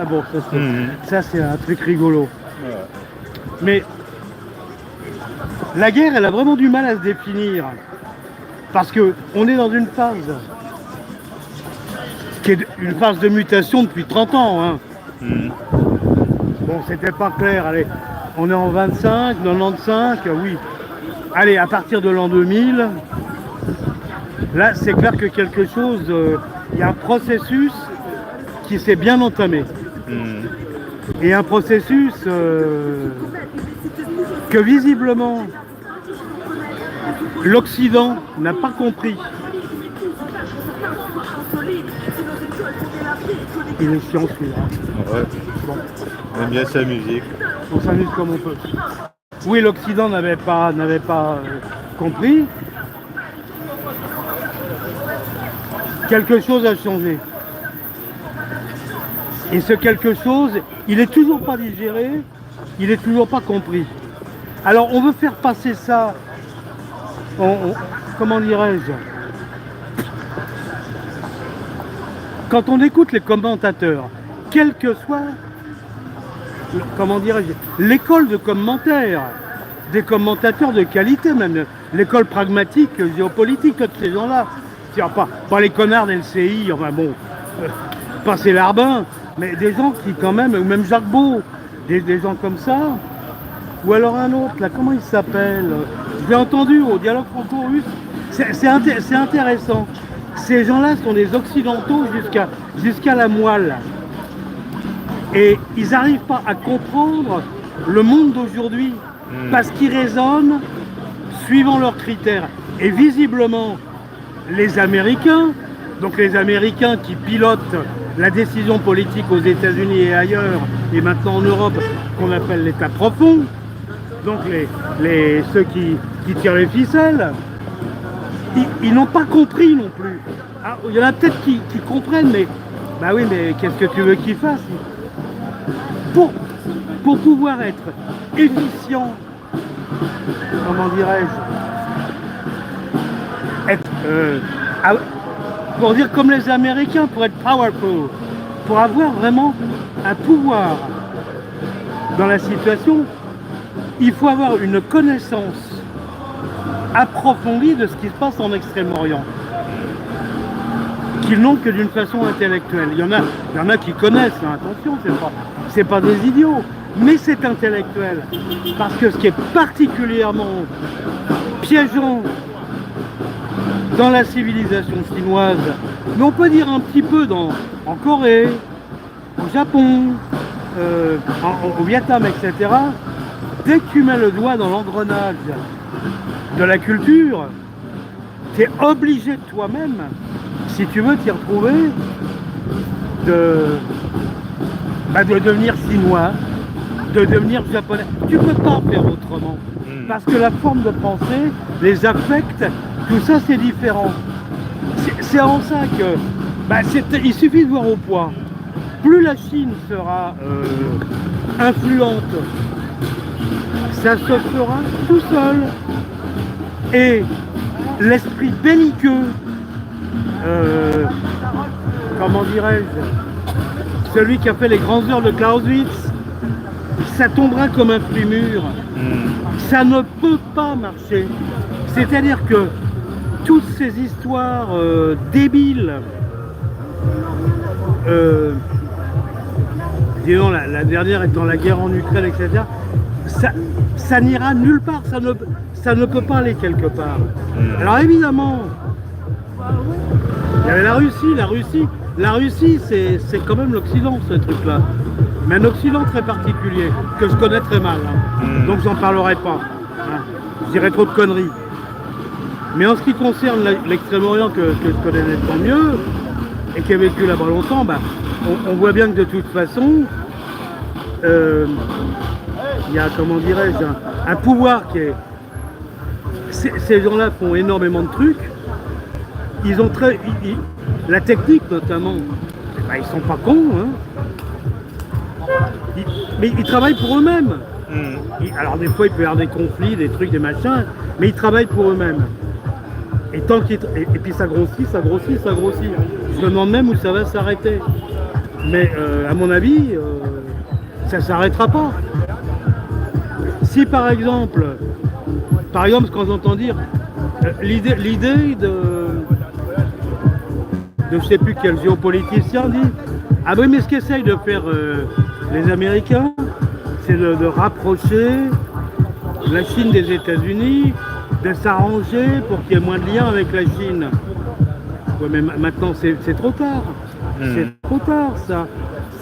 Ah bon, ça c'est un truc rigolo. Ouais. Mais la guerre, elle a vraiment du mal à se définir. Parce qu'on est dans une phase qui est une phase de mutation depuis 30 ans. Hein. Bon, c'était pas clair. Allez, on est en 25, 95, oui. Allez, à partir de l'an 2000, là, c'est clair que quelque chose... Il y a un processus qui s'est bien entamé. Et un processus que visiblement l'Occident n'a pas compris. Il est chiant celui-là. Ouais. On aime bien sa musique. On s'amuse comme on peut. Oui, l'Occident n'avait pas compris. Quelque chose a changé. Et ce quelque chose, il n'est toujours pas digéré, il n'est toujours pas compris. Alors on veut faire passer ça, comment dirais-je, quand on écoute les commentateurs, quel que soit, comment dirais-je, l'école de commentaires, des commentateurs de qualité même, l'école pragmatique, géopolitique, tous ces gens-là, pas les connards d'LCI, enfin bon, pas ces larbins, mais des gens qui quand même, ou même Jacques Beau, des gens comme ça, ou alors un autre, là, comment il s'appelle? Je l'ai entendu au dialogue franco-russe, c'est intéressant. Ces gens-là sont des occidentaux jusqu'à la moelle. Et ils n'arrivent pas à comprendre le monde d'aujourd'hui, parce qu'ils raisonnent suivant leurs critères. Et visiblement, les Américains, donc les Américains qui pilotent la décision politique aux États-Unis et ailleurs, et maintenant en Europe, qu'on appelle l'État profond, donc ceux qui tirent les ficelles, ils n'ont pas compris non plus. Alors, il y en a peut-être qui comprennent, mais bah oui, mais qu'est-ce que tu veux qu'ils fassent? Pour pouvoir être efficient, comment dirais-je, pour dire comme les Américains, pour être powerful, pour avoir vraiment un pouvoir dans la situation, il faut avoir une connaissance approfondie de ce qui se passe en Extrême-Orient, qu'ils n'ont que d'une façon intellectuelle. Il y en a qui connaissent, hein, attention, c'est pas des idiots, mais c'est intellectuel. Parce que ce qui est particulièrement piégeant dans la civilisation chinoise, mais on peut dire un petit peu en Corée, au Japon, au Vietnam, etc., dès que tu mets le doigt dans l'engrenage de la culture, tu es obligé de toi-même, si tu veux t'y retrouver, de devenir chinois, de devenir japonais. Tu ne peux pas faire autrement. Parce que la forme de pensée, les affects, tout ça c'est différent. C'est en ça que il suffit de voir au poids. Plus la Chine sera influente, ça se fera tout seul. Et l'esprit belliqueux, comment dirais-je, celui qui a fait les grandes heures de Clausewitz, ça tombera comme un fruit mûr. Ça ne peut pas marcher. C'est-à-dire que toutes ces histoires débiles, disons la dernière étant la guerre en Ukraine, etc., ça n'ira nulle part, ça ne peut pas aller quelque part. Alors évidemment, il y avait la Russie c'est quand même l'Occident, ce truc-là. Mais un Occident très particulier, que je connais très mal, hein. Donc j'en parlerai pas. Hein. Je dirais trop de conneries. Mais en ce qui concerne l'Extrême-Orient que je connais nettement mieux, et qui a vécu là-bas longtemps, on voit bien que de toute façon, il y a, comment dirais-je, un pouvoir qui est... Ces gens-là font énormément de trucs. Ils ont la technique notamment, ils sont pas cons, hein. Mais ils travaillent pour eux-mêmes. Alors des fois il peut y avoir des conflits, des trucs, des machins, mais ils travaillent pour eux-mêmes. Et puis ça grossit. Je me demande même où ça va s'arrêter. Mais à mon avis, ça ne s'arrêtera pas. Si par exemple, ce qu'on entend dire, l'idée de je ne sais plus quel géopoliticien dit, ah oui, mais ce qu'essayent de faire les Américains, c'est de rapprocher la Chine des États-Unis, de s'arranger pour qu'il y ait moins de liens avec la Chine. Ouais, mais maintenant c'est trop tard. C'est trop tard, ça.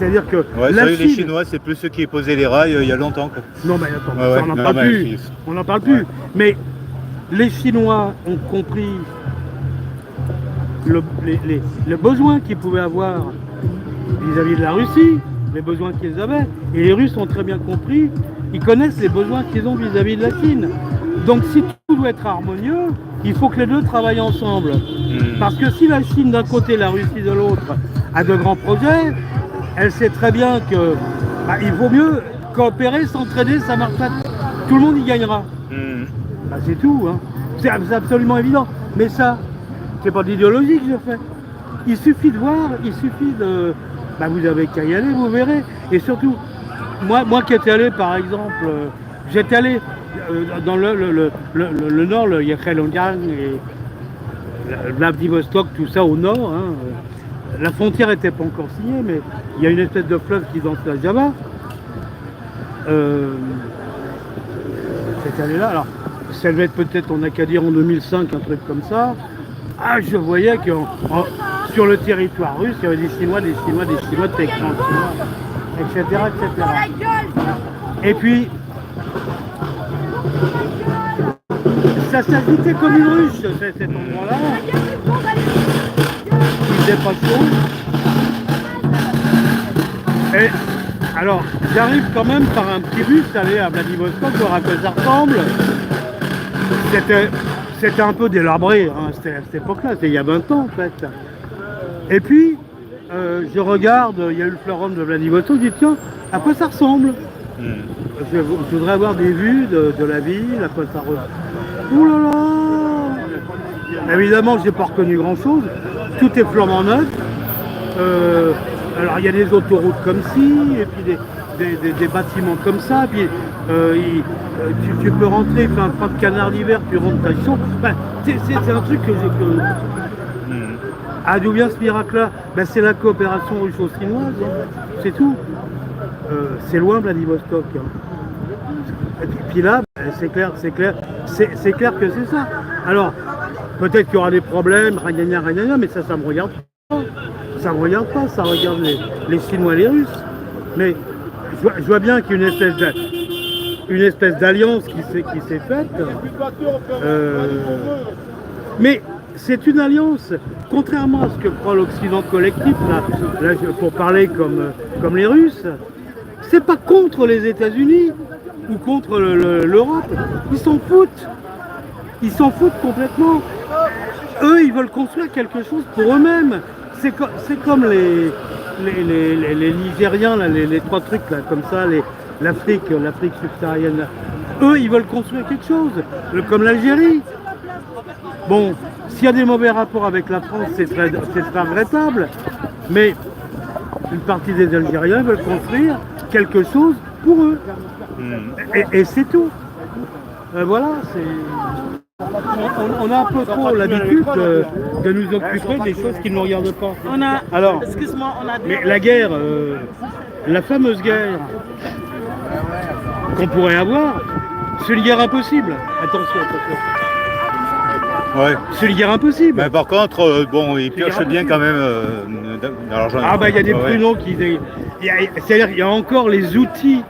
C'est-à-dire que Ouais, la c'est vrai que les Chine... Chinois, c'est plus ceux qui posaient les rails il y a longtemps, quoi. Non mais attends, Ouais, ça, ouais. on n'en Non, parle mais plus. On n'en parle plus. Ouais. Mais les Chinois ont compris le besoin qu'ils pouvaient avoir vis-à-vis de la Russie, les besoins qu'ils avaient. Et les Russes ont très bien compris, ils connaissent les besoins qu'ils ont vis-à-vis de la Chine. Donc si tout doit être harmonieux, il faut que les deux travaillent ensemble. Parce que si la Chine d'un côté, la Russie de l'autre, a de grands projets, elle sait très bien que il vaut mieux coopérer, s'entraider, ça marche pas. Tout le monde y gagnera. C'est tout, hein. C'est absolument évident. Mais ça, c'est pas de l'idéologie que je fais. Il suffit de voir, il suffit de... vous avez qu'à y aller, vous verrez. Et surtout, moi qui étais allé, par exemple, j'étais allé dans le nord, il y a Heilongjiang et Vladivostok, tout ça au nord. Hein. La frontière n'était pas encore signée, mais il y a une espèce de fleuve qui danse la Java. Cette année-là, alors ça devait être peut-être en Acadie en 2005, un truc comme ça. Je voyais que sur le territoire russe, il y avait des Chinois, des Texans chinois, etc., etc. Et puis, ça s'agitait comme une ruche, cet endroit-là. Il faisait pas chaud. Et alors, j'arrive quand même par un petit bus, aller à Vladivostok, voir à quoi ça ressemble. C'était un peu délabré, hein, c'était à cette époque-là, c'était il y a 20 ans en fait. Et puis, je regarde, il y a eu le fleuron de Vladivostok, je dis tiens, à quoi ça ressemble? Je voudrais avoir des vues de la ville, à quoi ça ressemble. Ouh là là! Évidemment, je n'ai pas reconnu grand-chose, tout est flambant neuf. Alors il y a des autoroutes comme ci, et puis des bâtiments comme ça, puis tu peux rentrer, il fait un froid de canard d'hiver, tu rentres ta chaud. C'est un truc que j'ai... D'où vient ce miracle-là? C'est la coopération russo-chinoise, hein. C'est tout. C'est loin Vladivostok. Hein. Et puis là, c'est clair que c'est ça. Alors, peut-être qu'il y aura des problèmes, mais ça me regarde pas. Ça me regarde pas, ça regarde les Chinois et les Russes. Mais je vois bien qu'il y a une espèce d'alliance qui s'est faite. Mais c'est une alliance, contrairement à ce que croit l'Occident collectif, là, pour parler comme les Russes, c'est pas contre les États-Unis ou contre l'Europe. Ils s'en foutent. Ils s'en foutent complètement. Eux, ils veulent construire quelque chose pour eux-mêmes. C'est comme les Nigériens, là, les trois trucs là, comme ça, l'Afrique subsaharienne. Là. Eux, ils veulent construire quelque chose, comme l'Algérie. Bon, s'il y a des mauvais rapports avec la France, c'est très regrettable, mais une partie des Algériens veulent construire quelque chose pour eux. Et c'est tout. Voilà, on a un peu trop l'habitude de nous occuper des choses qui ne nous regardent pas. Alors, excuse-moi, mais la guerre, la fameuse guerre qu'on pourrait avoir, c'est une guerre impossible. Attention. Ouais. C'est une guerre impossible. Mais par contre, ils piochent bien quand même dans l'argent. Il y a des pruneaux qui... C'est-à-dire qu'il y a encore les outils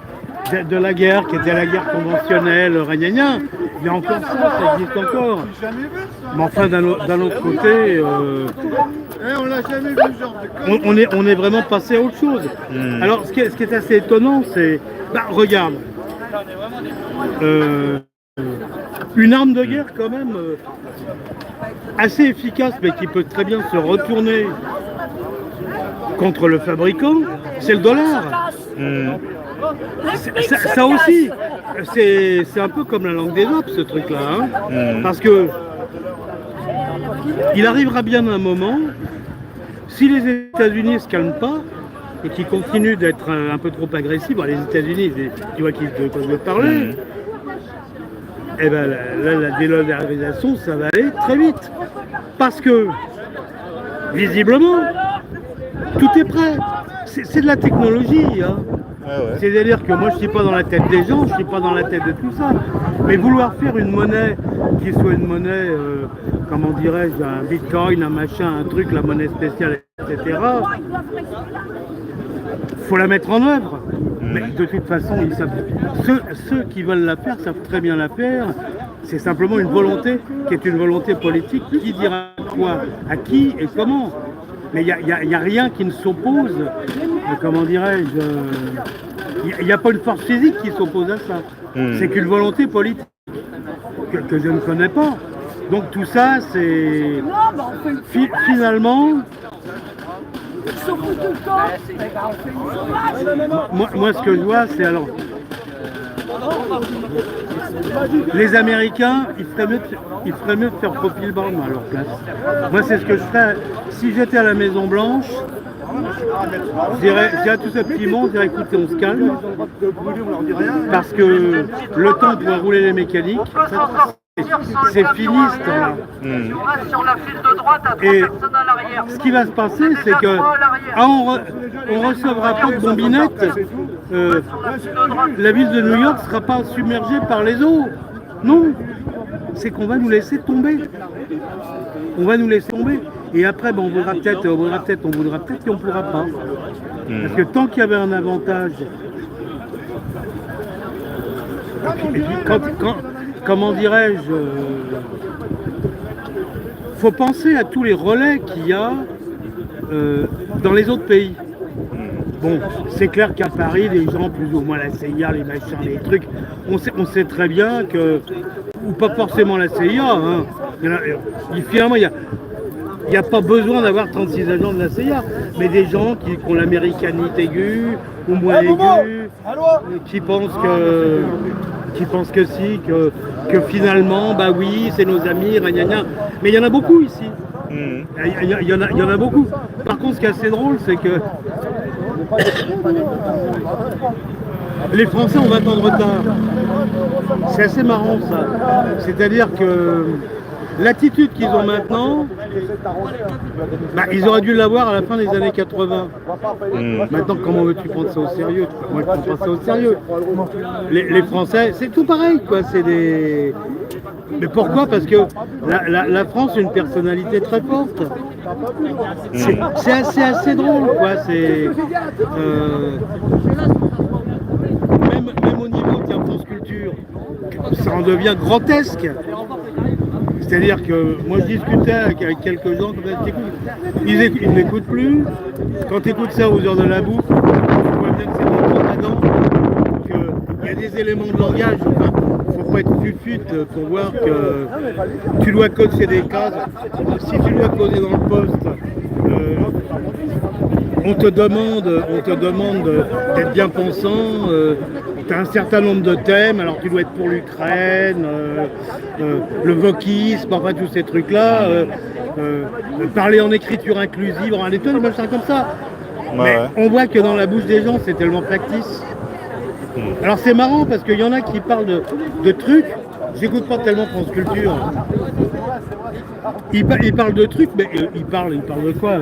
de la guerre, qui était la guerre conventionnelle, ragnagna. Il y a encore ça existe encore. Mais enfin, d'un autre côté, on l'a jamais vu ce genre de on est vraiment passé à autre chose. Alors, ce qui est assez étonnant, c'est... regarde. Une arme de guerre quand même assez efficace, mais qui peut très bien se retourner contre le fabricant, c'est le dollar. Ça aussi, c'est un peu comme la langue des autres, ce truc-là, hein, parce que il arrivera bien un moment, si les États-Unis ne se calment pas et qu'ils continuent d'être un peu trop agressifs, les États-Unis, tu vois qu'ils peuvent parler. Et là, la dédollarisation, ça va aller très vite. Parce que, visiblement, tout est prêt. C'est de la technologie. Hein. Ouais. C'est-à-dire que moi, je ne suis pas dans la tête des gens, je ne suis pas dans la tête de tout ça. Mais vouloir faire une monnaie qui soit une monnaie, comment dirais-je, un bitcoin, un machin, un truc, la monnaie spéciale, etc., faut la mettre en œuvre. Mais de toute façon, ils savent. Ceux qui veulent la faire savent très bien la faire. C'est simplement une volonté qui est une volonté politique. Qui dira quoi, à qui et comment. Mais il n'y a rien qui ne s'oppose. Comment dirais-je, il n'y a pas une force physique qui s'oppose à ça. C'est qu'une volonté politique que je ne connais pas. Donc tout ça, c'est finalement. Moi, ce que je vois, c'est alors. Les Américains, ils feraient mieux de faire profil bas à leur place. Moi, c'est ce que je ferais. Si j'étais à la Maison Blanche, je dirais à tout ce petit monde, je dirais écoutez, on se calme. Parce que le temps pour rouler les mécaniques, c'est fini ce temps-là. Et ce qui va se passer, c'est que on recevra pas de bombinettes. La ville de New York ne sera pas submergée par les eaux. Non, c'est qu'on va nous laisser tomber. On va nous laisser tomber. Et après, ben, on voudra peut-être, et on ne pourra pas. Parce que tant qu'il y avait un avantage, et puis comment dirais-je, faut penser à tous les relais qu'il y a dans les autres pays. Bon, c'est clair qu'à Paris, les gens, plus ou moins la CIA, les machins, les trucs, on sait très bien que, ou pas forcément la CIA, hein, finalement, il n'y a pas besoin d'avoir 36 agents de la CIA, mais des gens qui ont l'américanité aiguë, ou moins aiguë, qui pensent que si, que finalement, bah oui, c'est nos amis, ragnagna. Mais il y en a beaucoup ici. Il y en a beaucoup. Par contre, ce qui est assez drôle, c'est que les Français ont 20 ans de retard. C'est assez marrant ça. C'est-à-dire que l'attitude qu'ils ont maintenant, bah, ils auraient dû l'avoir à la fin des années 80. Maintenant, comment veux-tu prendre ça au sérieux? Moi, je prends pas ça au sérieux. Les Français, c'est tout pareil, quoi. C'est des... Mais pourquoi? Parce que la France a une personnalité très forte. C'est assez drôle, quoi. C'est même au niveau de la France Culture, ça en devient grotesque. C'est-à-dire que moi je discutais avec quelques gens, ils n'écoutent plus. Quand tu écoutes ça aux heures de la bouffe, tu vois bien que c'est dans propagande, qu'il y a des éléments de langage. Enfin, faut pas être fut pour voir que tu dois cocher des cases. Si tu dois causer dans le poste, on te demande d'être bien pensant. Tu as un certain nombre de thèmes, alors tu dois être pour l'Ukraine, le wokisme, enfin tous ces trucs-là, parler en écriture inclusive, des tonnes de machins comme ça. Mais on voit que dans la bouche des gens, c'est tellement factice. Alors c'est marrant parce qu'il y en a qui parlent de trucs, j'écoute pas tellement France Culture. Ils parlent de trucs, mais ils parlent de quoi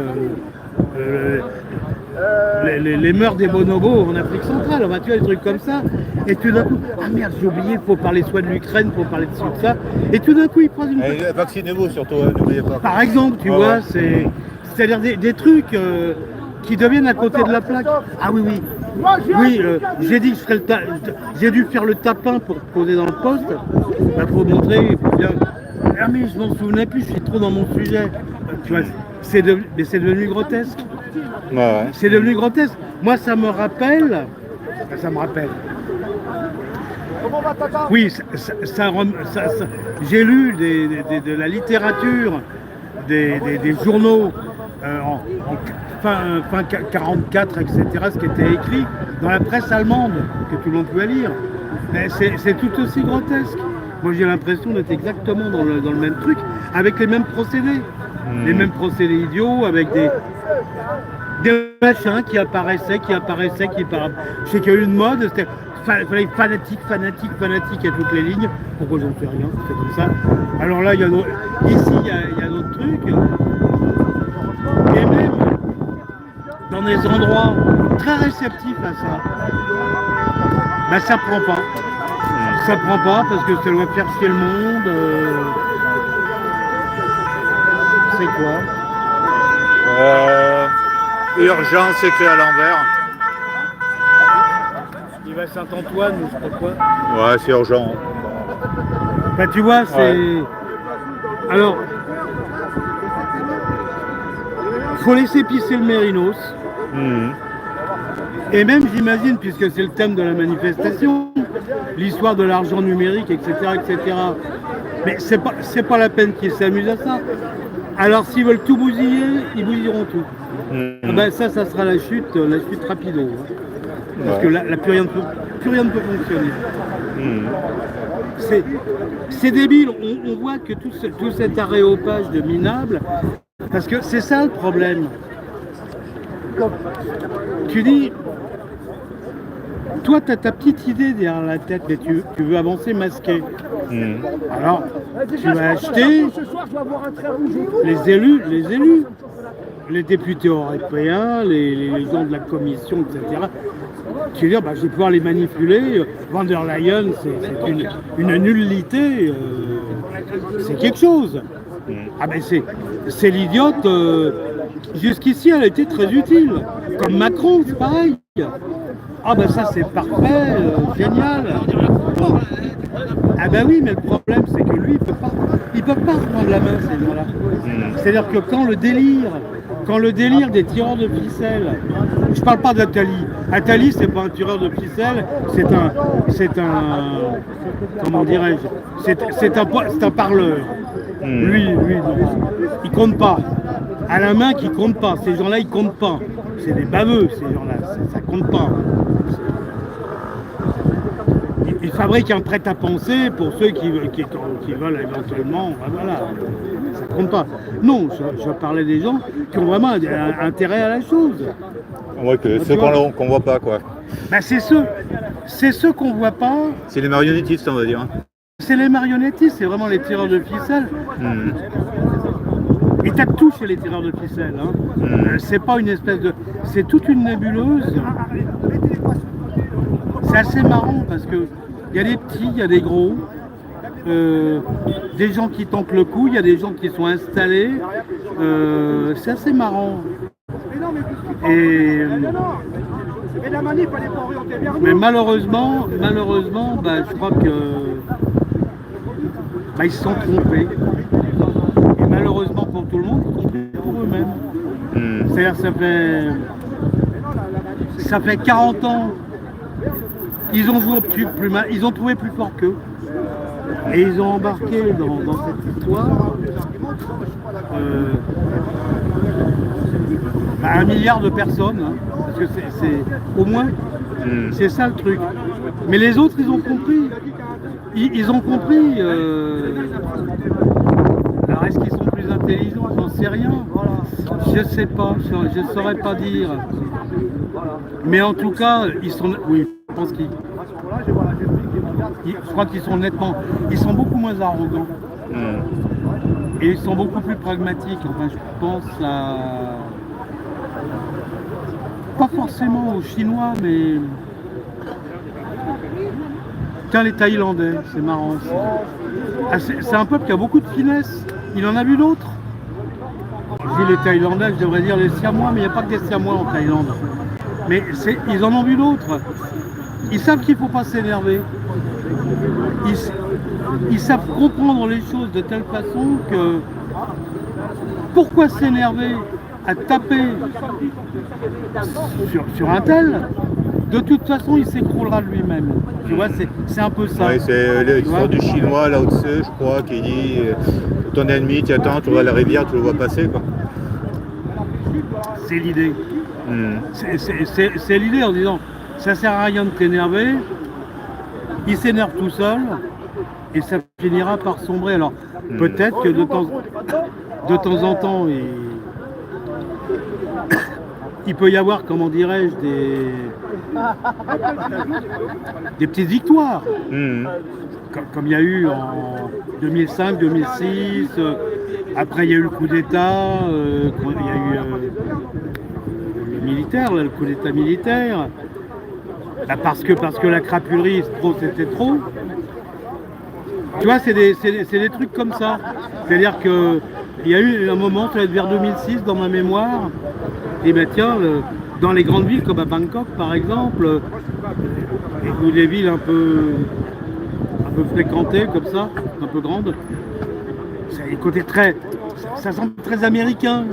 les mœurs des bonobos en Afrique centrale, on va tuer des trucs comme ça, et tout d'un coup, ah merde, j'ai oublié, il faut parler soit de l'Ukraine, il faut parler de ci, de ça, et tout d'un coup, ils prennent une... Vaccinez-vous surtout, hein, n'oubliez pas. Par exemple, tu vois, c'est-à-dire des trucs qui deviennent à côté de la plaque. Ah oui, j'ai dit que j'ai dû faire le tapin pour poser dans le poste, bah, pour montrer, pour bien... Ah mais je m'en souvenais plus, je suis trop dans mon sujet. Tu vois, c'est devenu grotesque. C'est devenu grotesque. Moi, ça me rappelle. Oui, j'ai lu de la littérature, des journaux en fin 44, etc., ce qui était écrit dans la presse allemande, que tout le monde pouvait lire. Mais c'est tout aussi grotesque. Moi, j'ai l'impression d'être exactement dans le même truc, avec les mêmes procédés. Les mêmes procédés idiots, avec des machins qui apparaissaient. Je sais qu'il y a eu une mode, c'était fanatique à toutes les lignes. Pourquoi j'en fais rien? C'est comme ça. Alors là, ici, il y a d'autres trucs. Et même dans des endroits très réceptifs à ça, ben ça prend pas. Ça prend pas parce que ça doit faire chier le monde. C'est quoi? Urgence écrit à l'envers. vas à Saint-Antoine ou je sais pas quoi. Ouais, c'est urgent. Bah, tu vois, c'est... Ouais. Alors, faut laisser pisser le mérinos. Mhm. Et même, j'imagine, puisque c'est le thème de la manifestation, l'histoire de l'argent numérique, etc., etc. Mais c'est pas la peine qu'ils s'amusent à ça. Alors, s'ils veulent tout bousiller, ils bousilleront tout. Ah ben, ça sera la chute rapido. Hein. Parce que là, plus rien ne peut fonctionner. C'est débile. On voit que tout cet aréopage de minables, parce que c'est ça le problème. Tu dis, toi, tu as ta petite idée derrière la tête, mais tu veux avancer masqué. Alors, tu vas acheter les élus, les députés européens, les gens de la commission, etc. Tu veux dire, bah, je vais pouvoir les manipuler. Van der Leyen, c'est une nullité. C'est quelque chose. Ah ben c'est l'idiote. Jusqu'ici, elle a été très utile. Comme Macron, c'est pareil. Ah ben ça, c'est parfait, génial. Ah ben oui, mais le problème, c'est que lui, il peut pas reprendre la main, ces gens-là. C'est-à-dire que quand le délire des tireurs de ficelle, je parle pas d'Attali. Attali, c'est pas un tireur de ficelle, c'est un, comment dirais-je, c'est un parleur. Lui, non. Il compte pas. À la main, qui compte pas. Ces gens-là, ils comptent pas. C'est des baveux, ces gens-là. Ça compte pas. Ils fabriquent un prêt-à-penser pour ceux qui veulent éventuellement. Voilà. Ça compte pas. Non, je parlais des gens qui ont vraiment intérêt à la chose. Ouais, que ceux qu'on voit pas, quoi. Ben, c'est ceux qu'on voit pas. C'est les marionnettistes, on va dire. C'est les marionnettistes, c'est vraiment les tireurs de ficelle. Et t'as tout chez les tireurs de ficelle. Hein. C'est pas une espèce de... C'est toute une nébuleuse. C'est assez marrant parce que il y a des petits, il y a des gros, des gens qui tentent le coup, il y a des gens qui sont installés. C'est assez marrant. Et... Mais malheureusement, bah, je crois que bah, ils se sont trompés. Et malheureusement pour tout le monde, ils se sont trompés pour eux-mêmes. C'est-à-dire ça fait 40 ans, ils ont joué au plus mal, ils ont trouvé plus fort qu'eux. Et ils ont embarqué dans cette histoire 1 milliard de personnes, hein, parce que c'est au moins, c'est ça le truc. Mais les autres, ils ont compris. Ils ont compris. Alors est-ce qu'ils sont plus intelligents? J'en sais rien. Je sais pas, je ne saurais pas dire. Mais en tout cas, ils sont. Oui, je pense qu'ils. Je crois qu'ils sont nettement. Ils sont beaucoup moins arrogants. Et ils sont beaucoup plus pragmatiques. Enfin, je pense à. Pas forcément aux Chinois, mais. Tiens, les Thaïlandais, c'est marrant aussi. Ah, c'est un peuple qui a beaucoup de finesse. Il en a vu d'autres. Je dis les Thaïlandais, je devrais dire les Siamois, mais il n'y a pas que des Siamois en Thaïlande. Mais ils en ont vu d'autres. Ils savent qu'il ne faut pas s'énerver. Ils savent comprendre les choses de telle façon que... Pourquoi s'énerver à taper sur un tel? De toute façon, il s'écroulera de lui-même. Tu vois, c'est un peu ça. Ouais, c'est l'histoire du chinois, Lao Tse, je crois, qui dit ton ennemi, tu attends, tu vois la rivière, tu le vois passer, quoi. C'est l'idée. C'est l'idée en disant, ça sert à rien de t'énerver, il s'énerve tout seul, et ça finira par sombrer. Alors, peut-être que de temps en temps, il peut y avoir, comment dirais-je, des petites victoires. Comme il y a eu en 2005, 2006, après il y a eu le coup d'État, il y a eu le militaire, là, le coup d'État militaire, là, parce que la crapulerie, c'était trop. Tu vois, c'est des trucs comme ça. C'est-à-dire qu'il y a eu un moment, ça va être vers 2006 dans ma mémoire, et ben tiens, dans les grandes villes comme à Bangkok par exemple, ou des villes un peu fréquentées comme ça, un peu grandes. C'est un côté ça semble très américain.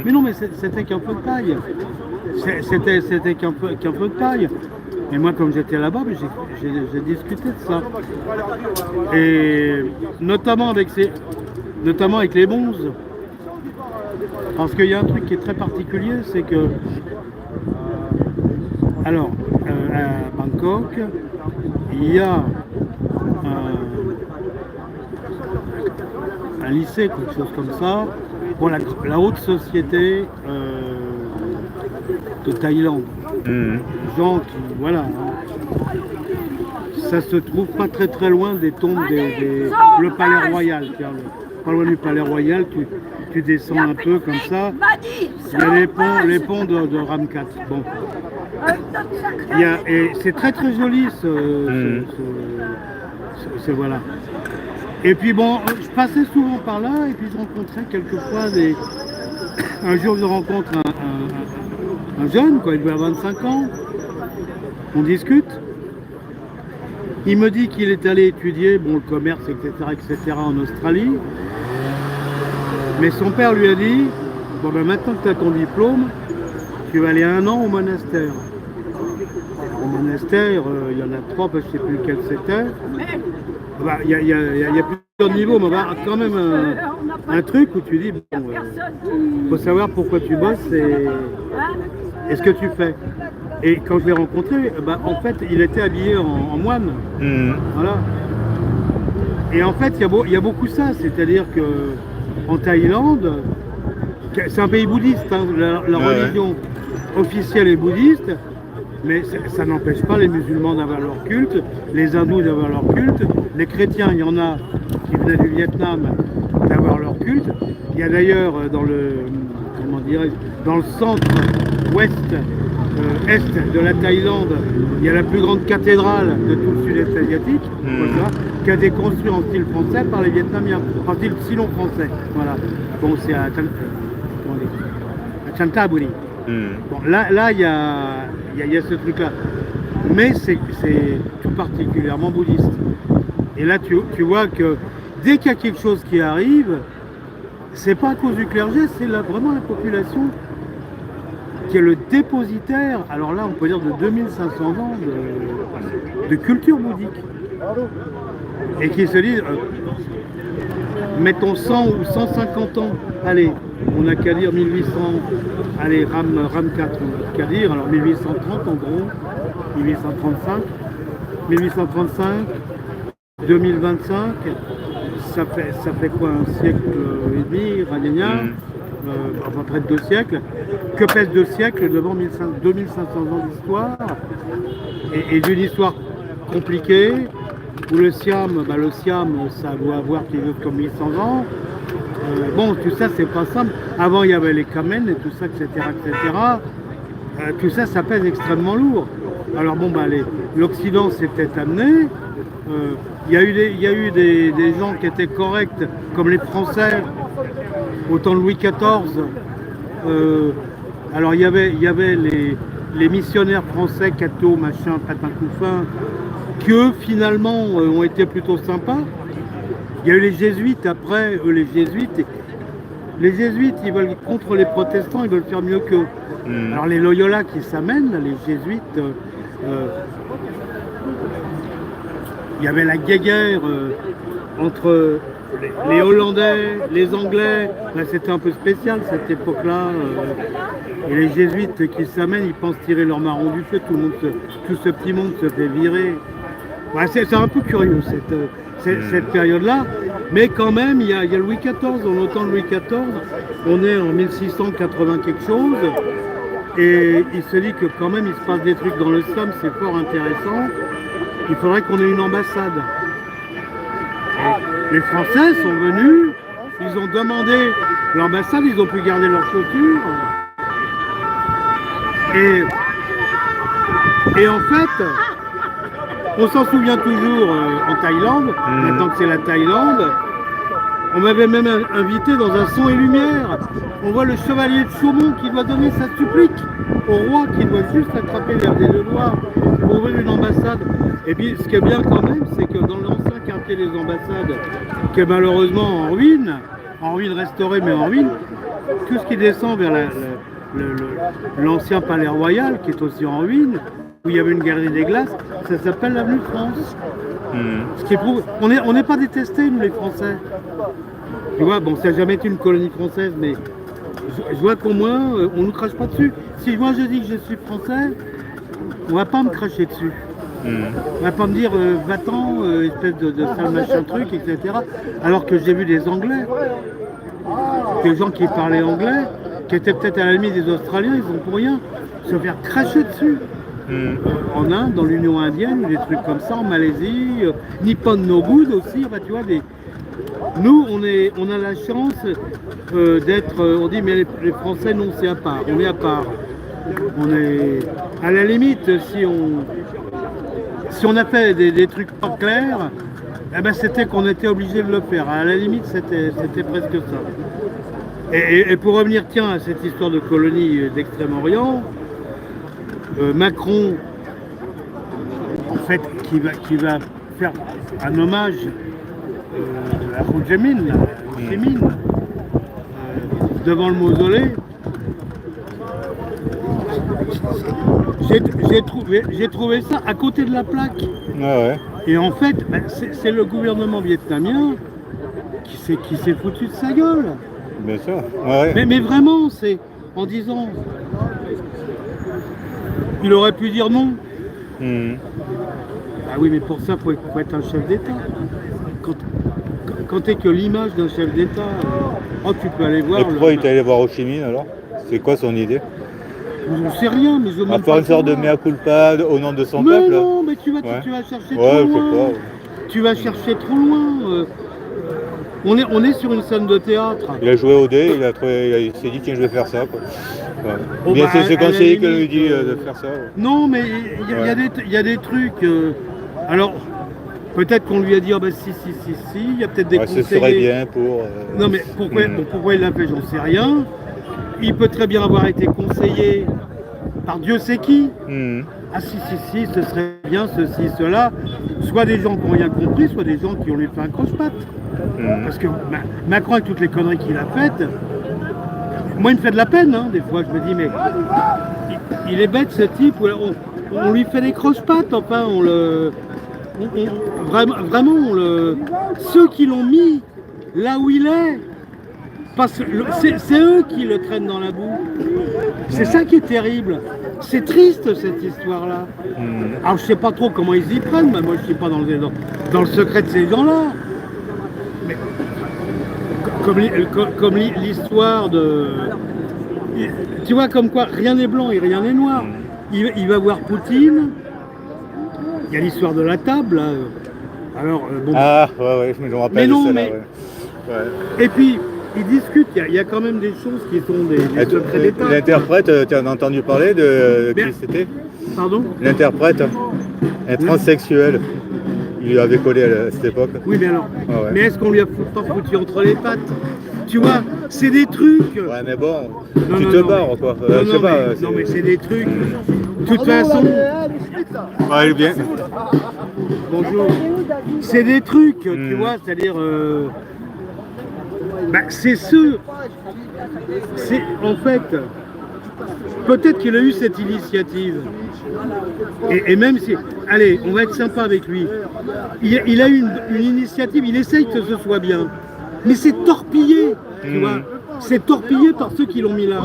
Mais non, mais c'était qu'un peu de paille. C'était qu'un peu de paille. Et moi, comme j'étais là-bas, j'ai discuté de ça. Et notamment avec les bonzes. Parce qu'il y a un truc qui est très particulier, c'est que alors, à Bangkok, il y a un lycée, quelque chose comme ça, pour la haute société de Thaïlande. Gens qui, voilà, ça se trouve pas très très loin des tombes le palais royal. Pas loin du palais royal, tu descends un peu comme ça. Il y a les ponts de Ramkat. Bon. Et c'est très très joli voilà. Et puis bon, je passais souvent par là et puis je rencontrais quelquefois un jour je rencontre un jeune, quoi, il doit avoir 25 ans. On discute. Il me dit qu'il est allé étudier le commerce, etc. en Australie. Mais son père lui a dit, bon ben maintenant que tu as ton diplôme, tu vas aller 1 an au monastère. Au monastère, il y en a 3, je ne sais plus lequel c'était. Il y a plusieurs niveaux, mais il y a quand même un truc où tu dis, faut savoir pourquoi tu bosses et ce que tu fais. Et quand je l'ai rencontré, en fait, il était habillé en moine. Voilà. Et en fait, il y a beaucoup ça, c'est-à-dire que en Thaïlande, c'est un pays bouddhiste, hein, la religion officielle est bouddhiste, mais ça n'empêche pas les musulmans d'avoir leur culte, les hindous d'avoir leur culte, les chrétiens, il y en a qui venaient du Vietnam d'avoir leur culte. Il y a d'ailleurs dans le centre-ouest, est de la Thaïlande, il y a la plus grande cathédrale de tout le sud-est asiatique, qui a été construite en style français par les Vietnamiens, en style sino-français. Voilà. Bon, c'est à Chanthaburi. Bon, là, il y a ce truc-là. Mais c'est tout particulièrement bouddhiste. Et là, tu vois que dès qu'il y a quelque chose qui arrive, c'est pas à cause du clergé, c'est vraiment la population qui est le dépositaire, alors là on peut dire de 2500 ans de culture bouddhique. Et qui se disent, mettons 100 ou 150 ans, allez, on n'a qu'à dire 1800, allez, RAM 4, on n'a qu'à dire, alors 1830 en gros, 1835, 2025, ça fait quoi, un siècle et demi, enfin près de 2 siècles. Que pèsent 2 siècles devant 2500 ans d'histoire et d'une histoire compliquée où le Siam, ça doit avoir quelque chose comme 1100 ans. Bon, tout ça c'est pas simple. Avant il y avait les Kamen et tout ça, etc. Tout ça, ça pèse extrêmement lourd. Alors bon, l'Occident s'est peut-être amené. Il y a eu des gens qui étaient corrects, comme les Français, au temps de Louis XIV. Alors il y avait les missionnaires français, Cateau, machin, Patin Couffin, qui eux finalement ont été plutôt sympas. Il y a eu les jésuites après, les jésuites ils veulent contre les protestants, ils veulent faire mieux qu'eux. Alors les Loyola qui s'amènent, les jésuites, il y avait la guéguerre entre les Hollandais, les Anglais, c'était un peu spécial cette époque-là. Et les jésuites qui s'amènent, ils pensent tirer leur marron du feu, tout ce petit monde se fait virer. C'est un peu curieux cette période-là, mais quand même, il y a Louis XIV, on entend Louis XIV, on est en 1680 quelque chose, et il se dit que quand même il se passe des trucs dans le Siam, c'est fort intéressant, il faudrait qu'on ait une ambassade. Les Français sont venus, ils ont demandé l'ambassade, ils ont pu garder leurs chaussures. Et en fait, on s'en souvient toujours en Thaïlande, maintenant que c'est la Thaïlande, On m'avait même invité dans un son et lumière. On voit le chevalier de Chaumont qui doit donner sa supplique au roi, qui doit juste attraper l'air des deux doigts pour ouvrir une ambassade. Et puis ce qui est bien quand même, c'est que dans l'ancien quartier des ambassades, qui est malheureusement en ruine restaurée mais en ruine, tout ce qui descend vers l'ancien palais royal, qui est aussi en ruine, où il y avait une galerie des glaces, ça s'appelle l'avenue de France. Ce qui prouve, on n'est pas détestés, nous les Français. Tu vois, bon, ça n'a jamais été une colonie française, mais je vois qu'au moins, on ne nous crache pas dessus. Si moi je dis que je suis français, on ne va pas me cracher dessus. On ne va pas me dire, va-t'en, espèce de sale machin truc, etc. Alors que j'ai vu des Anglais, des gens qui parlaient anglais, qui étaient peut-être à la limite des Australiens, ils ont pour rien se faire cracher dessus. En Inde, dans l'Union indienne, des trucs comme ça, en Malaisie, Nippon no Good aussi, enfin, tu vois, nous on a la chance d'être, on dit mais les Français non c'est à part, on est à part. On est, à la limite, si on a fait des trucs pas clairs, eh ben c'était qu'on était obligé de le faire, à la limite c'était presque ça. Et pour revenir tiens à cette histoire de colonie d'Extrême-Orient, Macron, en fait, qui va faire un hommage à Ho Chi Minh, devant le mausolée. J'ai trouvé ça à côté de la plaque. Et en fait, c'est le gouvernement vietnamien qui s'est foutu de sa gueule. Bien sûr. Mais vraiment, c'est en disant... Il aurait pu dire non. Ah oui, mais pour ça, il faut être un chef d'État. Quand t'es que l'image d'un chef d'État, tu peux aller voir... Et pourquoi il est allé voir Ho Chi Minh alors? C'est quoi son idée? Je ne sais rien, mais je demande. À faire une sorte de mea culpa au nom de son peuple? Non, mais tu vas chercher trop loin. Tu vas chercher trop loin. On est sur une scène de théâtre. Il a joué au dé, il s'est dit tiens je vais faire ça. Quoi. Bien c'est ses conseillers qui lui dit de faire ça. Non mais il y a des trucs. Alors peut-être qu'on lui a dit si, il y a peut-être des conseillers. Ce serait bien pour... Non mais pourquoi il l'a fait, j'en sais rien. Il peut très bien avoir été conseillé par Dieu sait qui. Ah si, ce serait bien, ceci, cela. Soit des gens qui n'ont rien compris, soit des gens qui ont lui fait un croche-patte. Parce que Macron, avec toutes les conneries qu'il a faites, moi il me fait de la peine, hein, des fois je me dis mais il est bête ce type, on lui fait des croche-pattes, enfin vraiment ceux qui l'ont mis là où il est, parce que c'est eux qui le traînent dans la boue. C'est ça qui est terrible. C'est triste cette histoire-là. Alors je sais pas trop comment ils y prennent, mais moi je suis pas dans le secret de ces gens-là. Mais comme l'histoire de... Tu vois comme quoi rien n'est blanc et rien n'est noir. Il va voir Poutine. Il y a l'histoire de la table là. Alors, bon, je me rappelle. Mais non, celle-là, mais... Et puis ils discutent, il y a quand même des choses qui sont des secrets d'État. L'interprète, tu en as entendu parler de qui c'était? Pardon? L'interprète, un transsexuel. Il lui avait collé à cette époque. Oui, mais alors, mais est-ce qu'on lui a pas foutu entre les pattes? Tu vois, c'est des trucs. Ouais, mais bon, tu te barres quoi. Je sais pas. Non, mais c'est des trucs. De toute façon. Ouais, il est bien. Bonjour. C'est des trucs, tu vois, c'est-à-dire. C'est en fait, peut-être qu'il a eu cette initiative. Et même si, allez, on va être sympa avec lui. Il a eu une initiative, il essaye que ce soit bien. Mais c'est torpillé, tu vois. C'est torpillé par ceux qui l'ont mis là.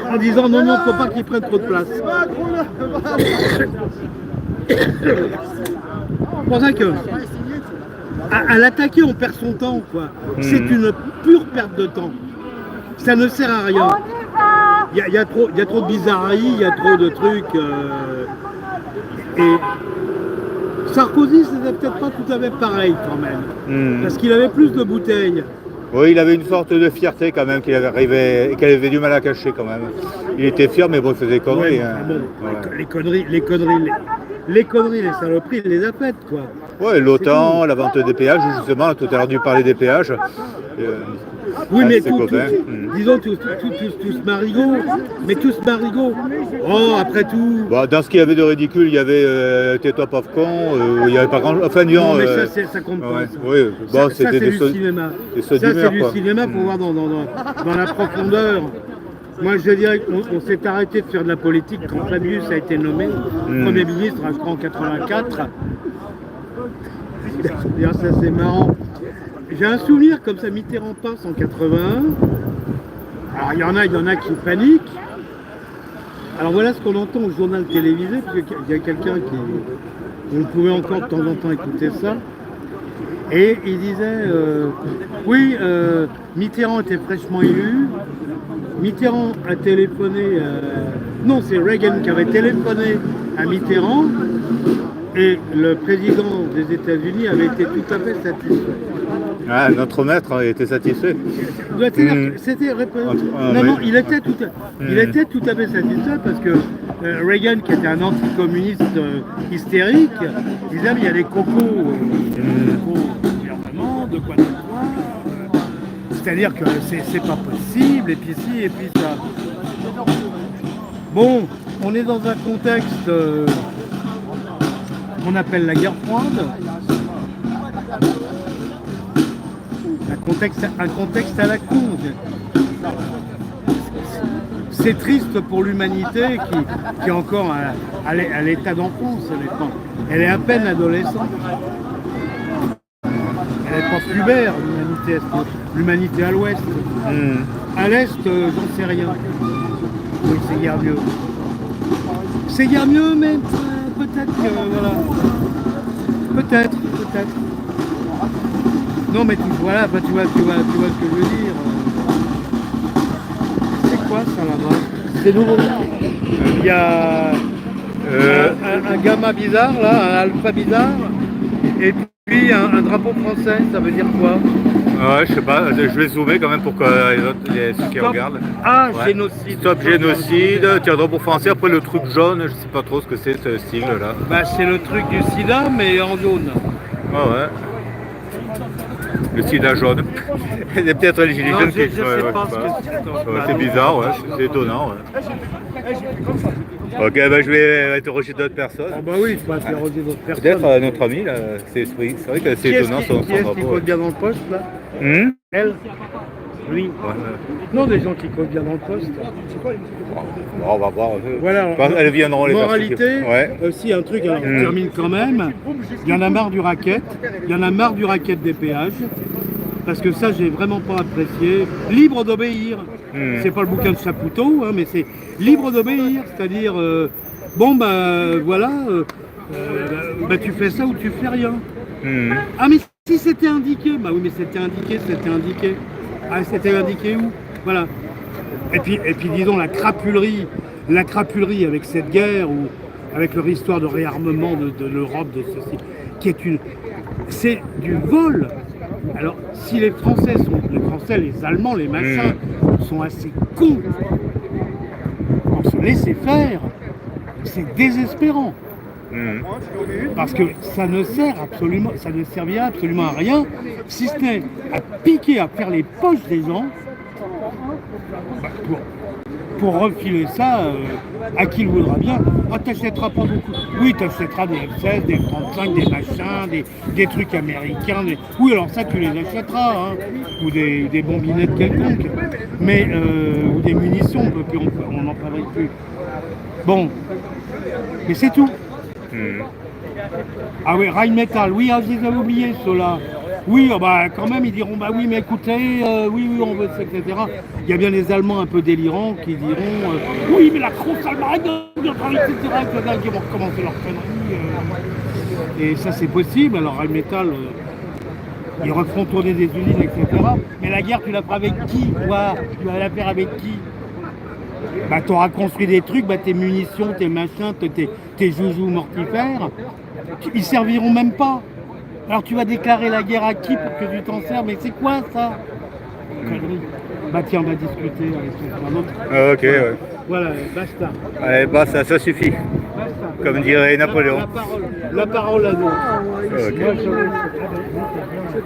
En disant non, il ne faut pas qu'il prenne trop de place. C'est pour ça que... À l'attaquer, on perd son temps, quoi. C'est une pure perte de temps. Ça ne sert à rien. Il y a trop de bizarreries, il y a trop de trucs. Et Sarkozy, c'était peut-être pas tout à fait pareil quand même. Parce qu'il avait plus de bouteilles. Oui, il avait une sorte de fierté quand même qu'il avait du mal à cacher quand même. Il était fier, mais bon, il faisait des conneries. Ouais, bon, les conneries. les conneries, les saloperies, il les a faites, quoi. Ouais, l'OTAN, la vente des péages, justement, tout à l'heure dû parler des péages. Oui, mais ses tout, copains. disons tous marigots, mais tous marigots. Oh, après tout. Bon, dans ce qu'il y avait de ridicule, il y avait Tais-toi pauvre con, il n'y avait pas grand... Enfin, disons... Non, mais ça compte pas. ouais, Ça. oui, bon, Ça, c'était c'est des du cinéma. Ça, c'est du cinéma pour voir dans la profondeur. Moi, je dirais qu'on s'est arrêté de faire de la politique quand Fabius a été nommé Premier ministre, je crois, en 84. D'ailleurs, ça, c'est marrant. J'ai un souvenir comme ça, Mitterrand passe en 81. Alors, il y en a qui paniquent. Alors, voilà ce qu'on entend au journal télévisé, parce qu'il y a quelqu'un qui... On pouvait encore de temps en temps écouter ça. Et il disait, oui, Mitterrand était fraîchement élu. Mitterrand a téléphoné, non, c'est Reagan qui avait téléphoné à Mitterrand et le président des États-Unis avait été tout à fait satisfait. Ah, notre maître était satisfait. C'était non, il était tout à fait satisfait parce que Reagan, qui était un anticommuniste hystérique, disait il y a des cocos au gouvernement, de quoi. C'est-à-dire que c'est pas possible, et puis ci, et puis ça. Bon, on est dans un contexte qu'on appelle la guerre froide. Un contexte à la con. C'est triste pour l'humanité qui est encore à l'état d'enfance. Elle est à peine adolescente. Elle n'est pas pubère, l'humanité à l'ouest. À l'est, j'en sais rien. Oui, c'est guère mieux. C'est guère mieux, mais peut-être que, voilà. Peut-être. Non, mais voilà, bah, tu vois ce que je veux dire. C'est quoi ça là-bas? C'est nouveau. Il y a un gamma bizarre, là, un alpha bizarre, et puis un drapeau français, ça veut dire quoi? Ouais, je sais pas, je vais zoomer quand même pour que ceux qui regardent. Ah, ouais. Génocide. Stop génocide, tiens, drapeau français, après le truc jaune, je sais pas trop ce que c'est ce sigle là. Bah, c'est le truc du sida, mais en jaune. Ah ouais. Le sida jaune. Il y a peut-être les gilets jaunes qui... Je sais pas ce que c'est. C'est bizarre, ouais, c'est étonnant. Ouais. Ok, bah, je vais interroger d'autres personnes. Ah bah oui, je peux interroger d'autres personnes. Peut-être notre ami, là, c'est vrai que c'est étonnant son Qui est-ce qui drapeau. code bien dans le poste, là? Elle? Lui? Non, des gens qui codent bien dans le poste. Bon, on va voir. Voilà. Elles viendront les moralité, personnes. Ouais. aussi un truc, alors on termine quand même. Il y en a marre du racket. Il y en a marre du racket des péages. Parce que ça, j'ai vraiment pas apprécié. Libre d'obéir. C'est pas le bouquin de Chapoutot, hein, mais c'est libre d'obéir. C'est-à-dire, bon, bah voilà, bah, tu fais ça ou tu fais rien. Ah, mais si c'était indiqué, bah oui, mais c'était indiqué. Ah, c'était indiqué où? Voilà. Et puis disons, la crapulerie avec cette guerre, ou avec leur histoire de réarmement de l'Europe, de ceci, qui est c'est du vol. Alors, si les Français, les Allemands, les machins, sont assez cons pour se laisser faire, c'est désespérant. Parce que ça ne servira absolument à rien, si ce n'est à piquer, à faire les poches des gens, pour refiler ça à qui le voudra bien. Ah, t'achèteras pas beaucoup. Oui, t'achèteras des F-16, des F-35, des machins, des trucs américains. Oui, alors ça, tu les achèteras, hein. Ou des bombinettes quelconques. Mais, ou des munitions, on n'en fabrique plus. Bon, mais c'est tout. Ah oui, Rheinmetall, oui, je les avais oubliés, ceux-là. Oui, bah, quand même, ils diront, bah oui, mais écoutez, oui, on veut ça, etc. Il y a bien les Allemands un peu délirants qui diront, oui, mais la grosse Allemagne, etc., qui vont recommencer leur connerie. Et ça, c'est possible. Alors, Rheinmetall, ils referont tourner des usines, etc. Mais la guerre, tu la feras avec qui, toi? Tu vas la faire avec qui? Bah, tu auras construit des trucs, bah, tes munitions, tes machins, tes joujoux mortifères, ils serviront même pas. Alors tu vas déclarer la guerre à qui pour que tu t'en sers? Mais c'est quoi ça? Bah tiens, on va discuter avec un autre. Ok, ouais. Voilà, basta. Allez, bah ça suffit. Comme dirait Napoléon. La parole à d'autres. Ok. Moi, je-